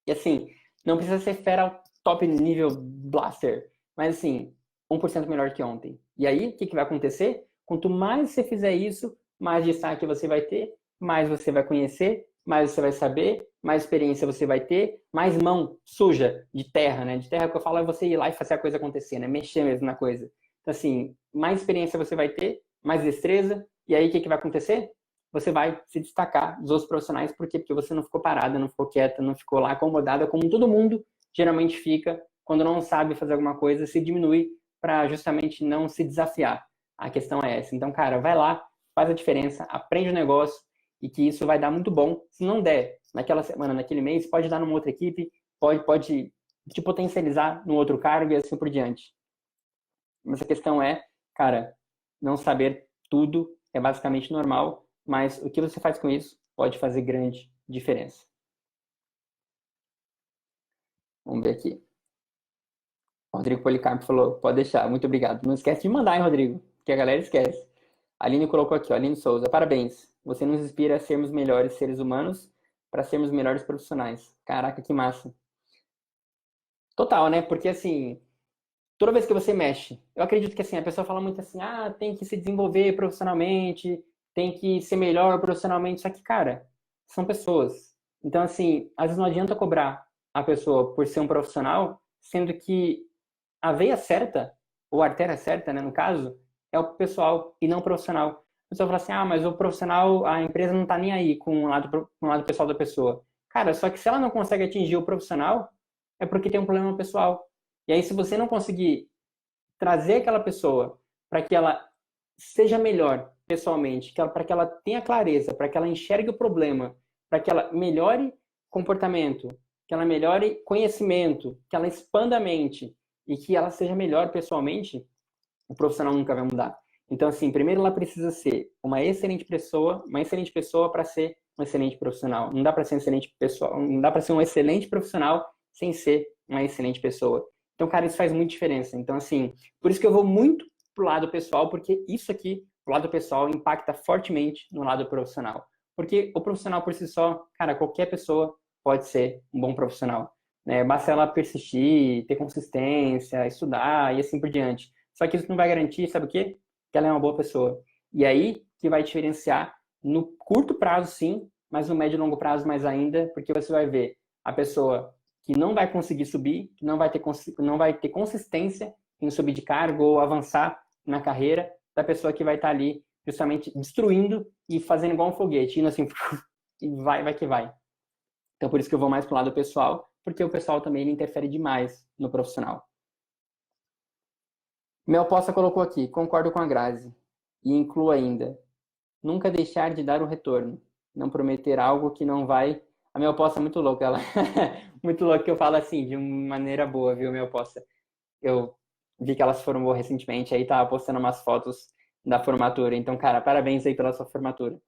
E assim, não precisa ser fera top nível blaster, mas assim, 1% melhor que ontem. E aí, o que, que vai acontecer? Quanto mais você fizer isso, mais destaque você vai ter, mais você vai conhecer, mais você vai saber, mais experiência você vai ter, mais mão suja de terra, né? De terra que eu falo é você ir lá e fazer a coisa acontecer, né? Mexer mesmo na coisa. Então, assim, mais experiência você vai ter, mais destreza, e aí o que, que vai acontecer? Você vai se destacar dos outros profissionais, por quê? Porque você não ficou parada, não ficou quieta, não ficou lá acomodada, como todo mundo geralmente fica quando não sabe fazer alguma coisa, se diminui para justamente não se desafiar. A questão é essa. Então, cara, vai lá, faz a diferença, aprende o negócio e que isso vai dar muito bom. Se não der naquela semana, naquele mês, pode dar numa outra equipe, pode te potencializar num outro cargo e assim por diante. Mas a questão é, cara, não saber tudo é basicamente normal, mas o que você faz com isso pode fazer grande diferença. Vamos ver aqui. O Rodrigo Policarpo falou, pode deixar, muito obrigado. Não esquece de mandar, hein, Rodrigo? Que a galera esquece. A Aline colocou aqui, ó, Aline Souza, parabéns. Você nos inspira a sermos melhores seres humanos para sermos melhores profissionais. Caraca, que massa. Total, né? Porque assim, toda vez que você mexe, eu acredito que assim, a pessoa fala muito assim, ah, tem que se desenvolver profissionalmente, tem que ser melhor profissionalmente, só que, cara, são pessoas. Então, assim, às vezes não adianta cobrar a pessoa por ser um profissional, sendo que a veia certa, ou a artéria certa, né, no caso, é o pessoal e não o profissional. A pessoa fala assim, ah, mas o profissional, a empresa não tá nem aí com o lado pessoal da pessoa. Cara, só que se ela não consegue atingir o profissional, é porque tem um problema pessoal. E aí, se você não conseguir trazer aquela pessoa para que ela seja melhor pessoalmente, para que ela tenha clareza, para que ela enxergue o problema, para que ela melhore comportamento, que ela melhore conhecimento, que ela expanda a mente e que ela seja melhor pessoalmente, o profissional nunca vai mudar. Então, assim, primeiro ela precisa ser uma excelente pessoa para ser um excelente profissional. Não dá para ser um excelente pessoal, não dá para ser um excelente profissional sem ser uma excelente pessoa. Então, cara, isso faz muita diferença. Então, assim, por isso que eu vou muito pro lado pessoal, porque isso aqui, pro lado pessoal, impacta fortemente no lado profissional. Porque o profissional por si só, cara, qualquer pessoa pode ser um bom profissional. Né? Basta ela persistir, ter consistência, estudar e assim por diante. Só que isso não vai garantir, sabe o quê? Que ela é uma boa pessoa. E aí que vai diferenciar no curto prazo, sim, mas no médio e longo prazo mais ainda, porque você vai ver a pessoa que não vai conseguir subir, que não vai ter consistência em subir de cargo ou avançar na carreira, da pessoa que vai estar ali justamente destruindo e fazendo igual um foguete, indo assim, e vai que vai. Então, por isso que eu vou mais pro lado pessoal, porque o pessoal também ele interfere demais no profissional. Mel Poça colocou aqui, concordo com a Grazi. E incluo ainda, nunca deixar de dar o retorno. Não prometer algo que não vai. A Mel Poça é muito louca, ela. Muito louca que eu falo assim, de uma maneira boa, viu, Mel Poça? Eu vi que ela se formou recentemente, aí tava postando umas fotos da formatura. Então, cara, parabéns aí pela sua formatura.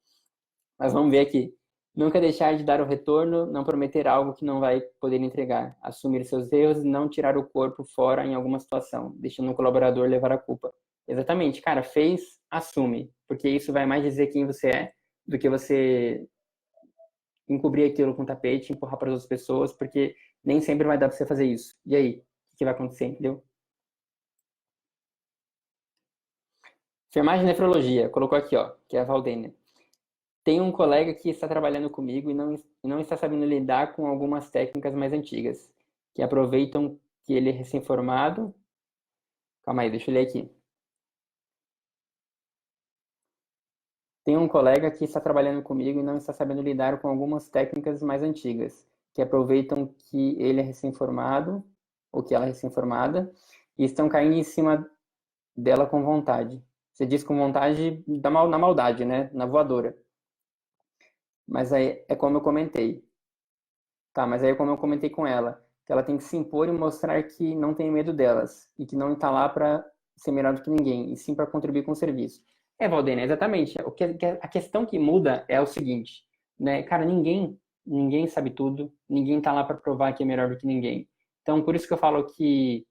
Mas vamos ver aqui. Nunca deixar de dar o retorno, não prometer algo que não vai poder entregar. Assumir seus erros e não tirar o corpo fora em alguma situação, deixando o colaborador levar a culpa. Exatamente, cara, fez, assume. Porque isso vai mais dizer quem você é do que você encobrir aquilo com tapete, empurrar para as outras pessoas, porque nem sempre vai dar para você fazer isso. E aí? O que vai acontecer, entendeu? Enfermagem e nefrologia, colocou aqui, ó, que é a Valdênia. Tem um colega que está trabalhando comigo e não está sabendo lidar com algumas técnicas mais antigas, que aproveitam que ele é recém-formado. Calma aí, deixa eu ler aqui. Tem um colega que está trabalhando comigo e não está sabendo lidar com algumas técnicas mais antigas, que aproveitam que ele é recém-formado, ou que ela é recém-formada, e estão caindo em cima dela com vontade. Você diz com vontade na maldade, né? Na voadora. Mas aí é como eu comentei. Tá, mas aí é como eu comentei com ela, que ela tem que se impor e mostrar que não tem medo delas e que não está lá para ser melhor do que ninguém, e sim para contribuir com o serviço. Valdênia, exatamente. A questão que muda é o seguinte, né? Cara, ninguém sabe tudo, ninguém está lá para provar que é melhor do que ninguém. Então, por isso que eu falo que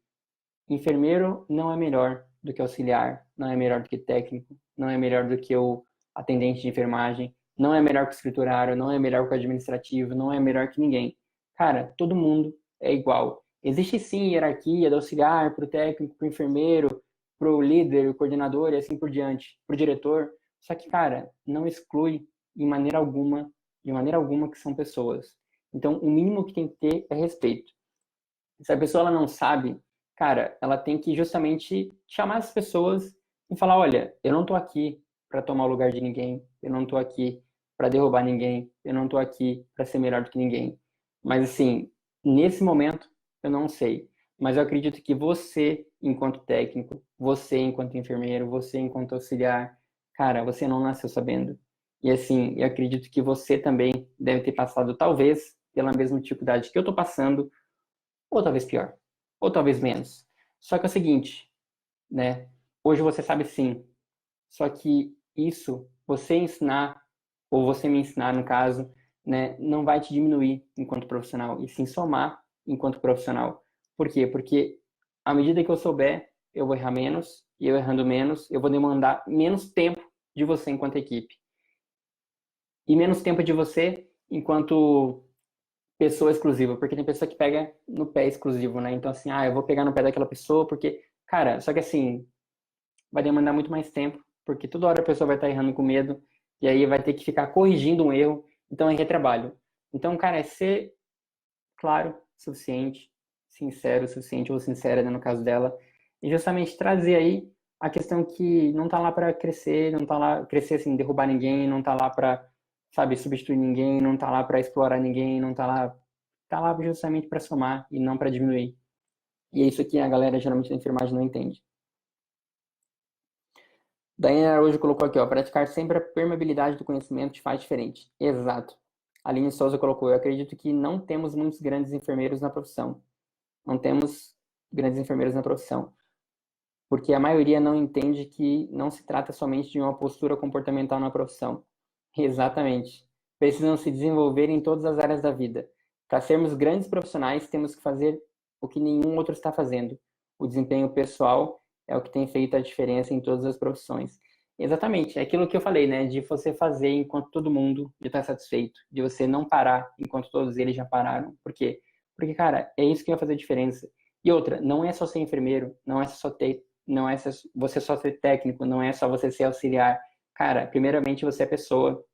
enfermeiro não é melhor do que auxiliar, não é melhor do que técnico, não é melhor do que o atendente de enfermagem, não é melhor que o escriturário, não é melhor que o administrativo, não é melhor que ninguém. Cara, todo mundo é igual. Existe sim hierarquia do auxiliar para o técnico, para o enfermeiro, para o líder, o coordenador e assim por diante, para o diretor. Só que, cara, não exclui em maneira alguma, de maneira alguma que são pessoas. Então, o mínimo que tem que ter é respeito. Se a pessoa ela não sabe, cara, ela tem que justamente chamar as pessoas e falar, olha, eu não tô aqui para tomar o lugar de ninguém, eu não tô aqui para derrubar ninguém, eu não tô aqui para ser melhor do que ninguém. Mas assim, nesse momento eu não sei, mas eu acredito que você, enquanto técnico, você enquanto enfermeiro, você enquanto auxiliar, cara, você não nasceu sabendo. E assim, eu acredito que você também deve ter passado talvez pela mesma dificuldade que eu tô passando, ou talvez pior, ou talvez menos. Só que é o seguinte, né? Hoje você sabe sim, só que isso, você ensinar, ou você me ensinar, no caso, né, não vai te diminuir enquanto profissional, e sim somar enquanto profissional. Por quê? Porque à medida que eu souber, eu vou errar menos, e eu errando menos, eu vou demandar menos tempo de você enquanto equipe. E menos tempo de você enquanto pessoa exclusiva, porque tem pessoa que pega no pé exclusivo, né? Então, assim, eu vou pegar no pé daquela pessoa porque, cara, só que assim, vai demandar muito mais tempo, porque toda hora a pessoa vai estar errando com medo, e aí vai ter que ficar corrigindo um erro, então é retrabalho. Então, cara, é ser claro, suficiente, sincero, suficiente ou sincera, né, no caso dela, e justamente trazer aí a questão que não tá lá para crescer, não tá lá crescer assim, derrubar ninguém, não tá lá para, sabe, substituir ninguém, não tá lá para explorar ninguém, não tá lá justamente para somar e não para diminuir. E é isso que a galera geralmente da enfermagem não entende. Daiane Araújo colocou aqui, ó, praticar sempre a permeabilidade do conhecimento te faz diferente. Exato. A Aline Souza colocou, eu acredito que não temos muitos grandes enfermeiros na profissão. Não temos grandes enfermeiros na profissão, porque a maioria não entende que não se trata somente de uma postura comportamental na profissão. Exatamente. Precisam se desenvolver em todas as áreas da vida. Para sermos grandes profissionais, temos que fazer o que nenhum outro está fazendo. O desempenho pessoal é o que tem feito a diferença em todas as profissões. Exatamente, é aquilo que eu falei, né? De você fazer enquanto todo mundo já está satisfeito, de você não parar enquanto todos eles já pararam. Por quê? Porque, cara, é isso que vai fazer a diferença. E outra, não é só ser enfermeiro, não é você só ser técnico, não é só você ser auxiliar. Cara, primeiramente você é pessoa.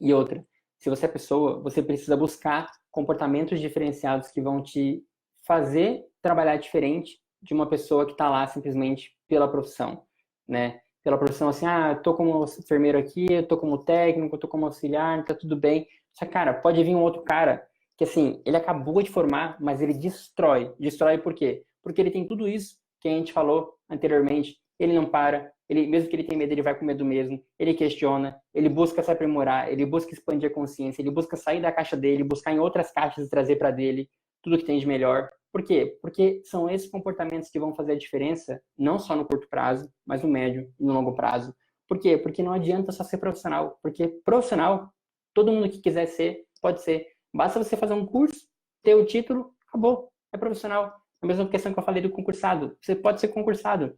E outra, se você é pessoa, você precisa buscar comportamentos diferenciados que vão te fazer trabalhar diferente de uma pessoa que está lá simplesmente pela profissão, né? Pela profissão assim, tô como enfermeiro aqui, tô como técnico, tô como auxiliar, tá tudo bem. Só que, cara, pode vir um outro cara que, assim, ele acabou de formar, mas ele destrói. Destrói por quê? Porque ele tem tudo isso que a gente falou anteriormente. Ele não para, ele, mesmo que ele tenha medo, ele vai com medo mesmo, ele questiona, ele busca se aprimorar, ele busca expandir a consciência, ele busca sair da caixa dele, buscar em outras caixas e trazer para dele tudo que tem de melhor. Por quê? Porque são esses comportamentos que vão fazer a diferença, não só no curto prazo, mas no médio e no longo prazo. Por quê? Porque não adianta só ser profissional, porque profissional, todo mundo que quiser ser, pode ser. Basta você fazer um curso, ter o título, acabou, é profissional. A mesma questão que eu falei do concursado, você pode ser concursado,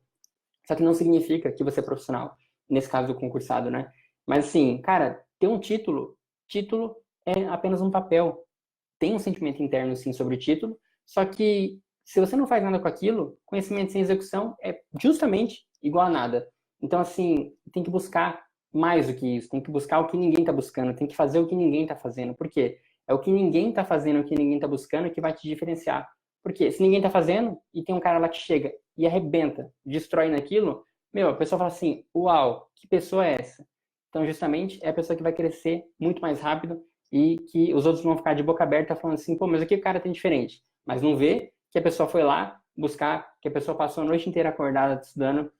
só que não significa que você é profissional. Nesse caso do concursado, né? Mas assim, cara, ter um título é apenas um papel. Tem um sentimento interno, sim, sobre o título, só que se você não faz nada com aquilo, conhecimento sem execução é justamente igual a nada. Então, assim, tem que buscar mais do que isso, tem que buscar o que ninguém está buscando, tem que fazer o que ninguém está fazendo. Por quê? É o que ninguém está fazendo, o que ninguém está buscando que vai te diferenciar. Porque se ninguém está fazendo e tem um cara lá que chega e arrebenta, destrói naquilo, meu, a pessoa fala assim, uau, que pessoa é essa? Então, justamente, é a pessoa que vai crescer muito mais rápido e que os outros vão ficar de boca aberta falando assim, pô, mas o que o cara tem diferente? Mas não vê que a pessoa foi lá buscar, que a pessoa passou a noite inteira acordada estudando,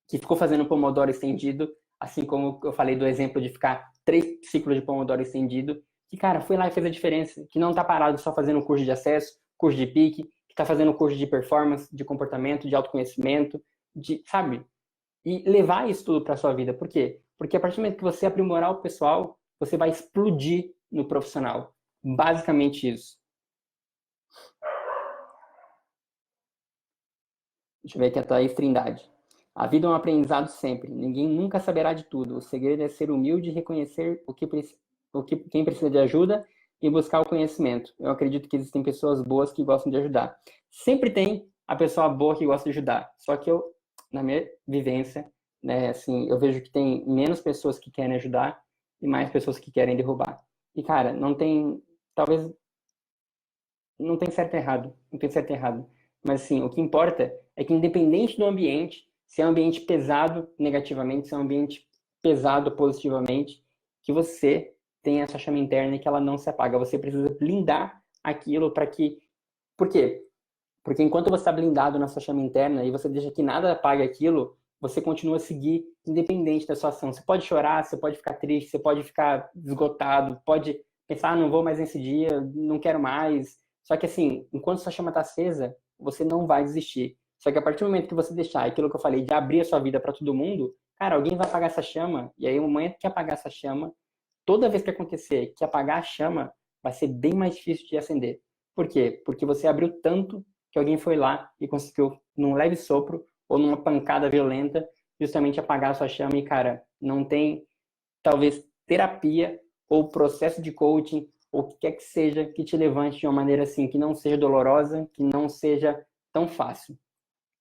que ficou fazendo Pomodoro estendido, assim como eu falei do exemplo de ficar 3 ciclos de Pomodoro estendido, que, cara, foi lá e fez a diferença, que não tá parado só fazendo curso de acesso, curso de pique, que tá fazendo curso de performance, de comportamento, de autoconhecimento, de, sabe? E levar isso tudo para sua vida. Por quê? Porque a partir do momento que você aprimorar o pessoal, você vai explodir no profissional. Basicamente isso. Deixa eu ver aqui a Thaís Trindade. A vida é um aprendizado sempre. Ninguém nunca saberá de tudo. O segredo é ser humilde e reconhecer quem precisa de ajuda e buscar o conhecimento. Eu acredito que existem pessoas boas que gostam de ajudar. Sempre tem a pessoa boa que gosta de ajudar. Só que eu, na minha vivência, né, assim, eu vejo que tem menos pessoas que querem ajudar e mais pessoas que querem derrubar. E, cara, não tem, talvez, não tem certo e errado. Não tem certo e errado. Mas, assim, o que importa é que, independente do ambiente, se é um ambiente pesado negativamente, se é um ambiente pesado positivamente, que você tenha essa chama interna e que ela não se apaga. Você precisa blindar aquilo para que... Por quê? Porque enquanto você está blindado na sua chama interna e você deixa que nada apague aquilo, você continua a seguir independente da sua ação. Você pode chorar, você pode ficar triste, você pode ficar esgotado, pode pensar, ah, não vou mais nesse dia, não quero mais. Só que assim, enquanto sua chama está acesa, você não vai desistir. Só que a partir do momento que você deixar aquilo que eu falei, de abrir a sua vida para todo mundo, cara, alguém vai apagar essa chama, e aí o momento que apagar essa chama, toda vez que acontecer que apagar a chama, vai ser bem mais difícil de acender. Por quê? Porque você abriu tanto que alguém foi lá e conseguiu, num leve sopro ou numa pancada violenta, justamente apagar a sua chama. E, cara, não tem, talvez, terapia ou processo de coaching ou o que quer que seja que te levante de uma maneira assim, que não seja dolorosa, que não seja tão fácil.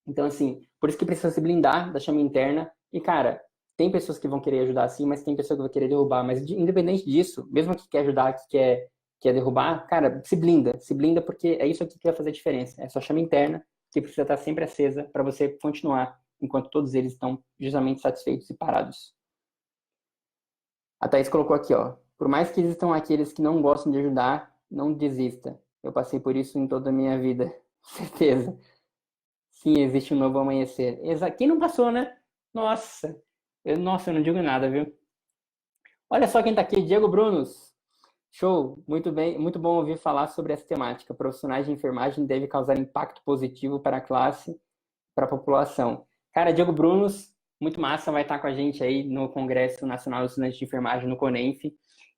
Então, assim, por isso que precisa se blindar da chama interna. E, cara, tem pessoas que vão querer ajudar sim, mas tem pessoas que vão querer derrubar. Mas, independente disso, mesmo que quer ajudar, que quer derrubar, cara, se blinda porque é isso aqui que vai fazer a diferença. É a sua chama interna que precisa estar sempre acesa para você continuar enquanto todos eles estão justamente satisfeitos e parados. A Thaís colocou aqui, ó. Por mais que existam aqueles que não gostam de ajudar, não desista. Eu passei por isso em toda a minha vida. Certeza. Sim, existe um novo amanhecer. Quem não passou, né? Nossa. Nossa, eu não digo nada, viu? Olha só quem tá aqui, Diego Brunos. Show, muito bem, muito bom ouvir falar sobre essa temática. Profissionais de enfermagem devem causar impacto positivo para a classe, para a população. Cara, Diego Brunos, muito massa, vai estar com a gente aí no Congresso Nacional dos Estudantes de Enfermagem, no CONENF.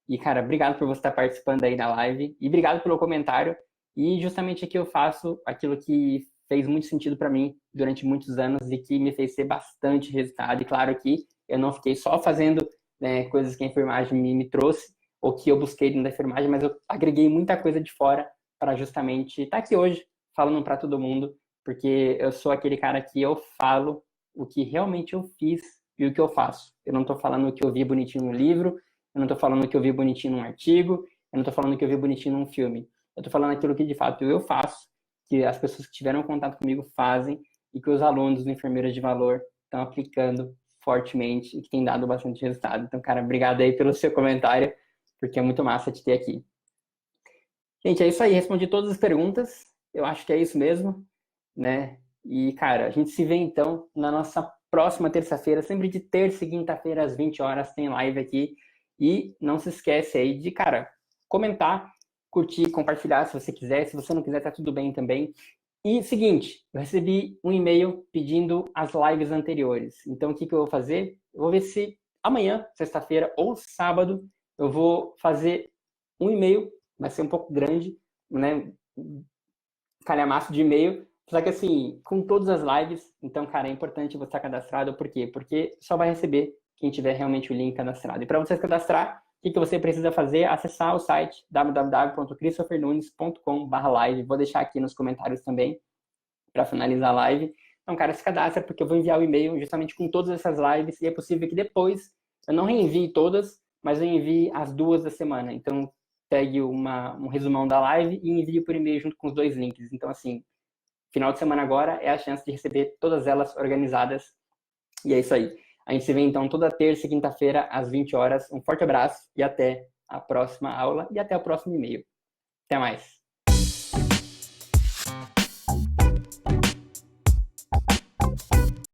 E, cara, obrigado por você estar participando aí da live e obrigado pelo comentário. E justamente aqui eu faço aquilo que fez muito sentido para mim durante muitos anos e que me fez ter bastante resultado. E claro que eu não fiquei só fazendo, né, coisas que a enfermagem me trouxe, ou que eu busquei dentro da enfermagem, mas eu agreguei muita coisa de fora para justamente estar aqui hoje, falando para todo mundo, porque eu sou aquele cara que eu falo o que realmente eu fiz e o que eu faço. Eu não estou falando o que eu vi bonitinho no livro, eu não estou falando o que eu vi bonitinho num artigo, eu não estou falando o que eu vi bonitinho num filme. Eu estou falando aquilo que de fato eu faço, que as pessoas que tiveram contato comigo fazem e que os alunos do Enfermeiras de Valor estão aplicando fortemente e que tem dado bastante resultado. Então, cara, obrigado aí pelo seu comentário, porque é muito massa te ter aqui. Gente, é isso aí. Respondi todas as perguntas. Eu acho que é isso mesmo, né? E, cara, a gente se vê, então, na nossa próxima terça-feira. Sempre de terça e quinta-feira, às 20 horas, tem live aqui. E não se esquece aí de, cara, comentar, curtir, compartilhar se você quiser. Se você não quiser, tá tudo bem também. E, seguinte, eu recebi um e-mail pedindo as lives anteriores. Então, o que eu vou fazer? Eu vou ver se amanhã, sexta-feira ou sábado, eu vou fazer um e-mail, vai ser um pouco grande, né? Calhamaço de e-mail, só que assim, com todas as lives, então, cara, é importante você estar cadastrado, por quê? Porque só vai receber quem tiver realmente o link cadastrado. E para você se cadastrar, o que você precisa fazer? Acessar o site www.christophernunes.com/live. Vou deixar aqui nos comentários também, para finalizar a live. Então, cara, se cadastra, porque eu vou enviar o e-mail justamente com todas essas lives, e é possível que depois Eu não reenvio todas, mas eu envio as 2 da semana. Então, pegue um resumão da live e envio por e-mail junto com os 2 links. Então, assim, final de semana agora é a chance de receber todas elas organizadas. E é isso aí. A gente se vê então toda terça e quinta-feira às 20 horas. Um forte abraço e até a próxima aula e até o próximo e-mail. Até mais.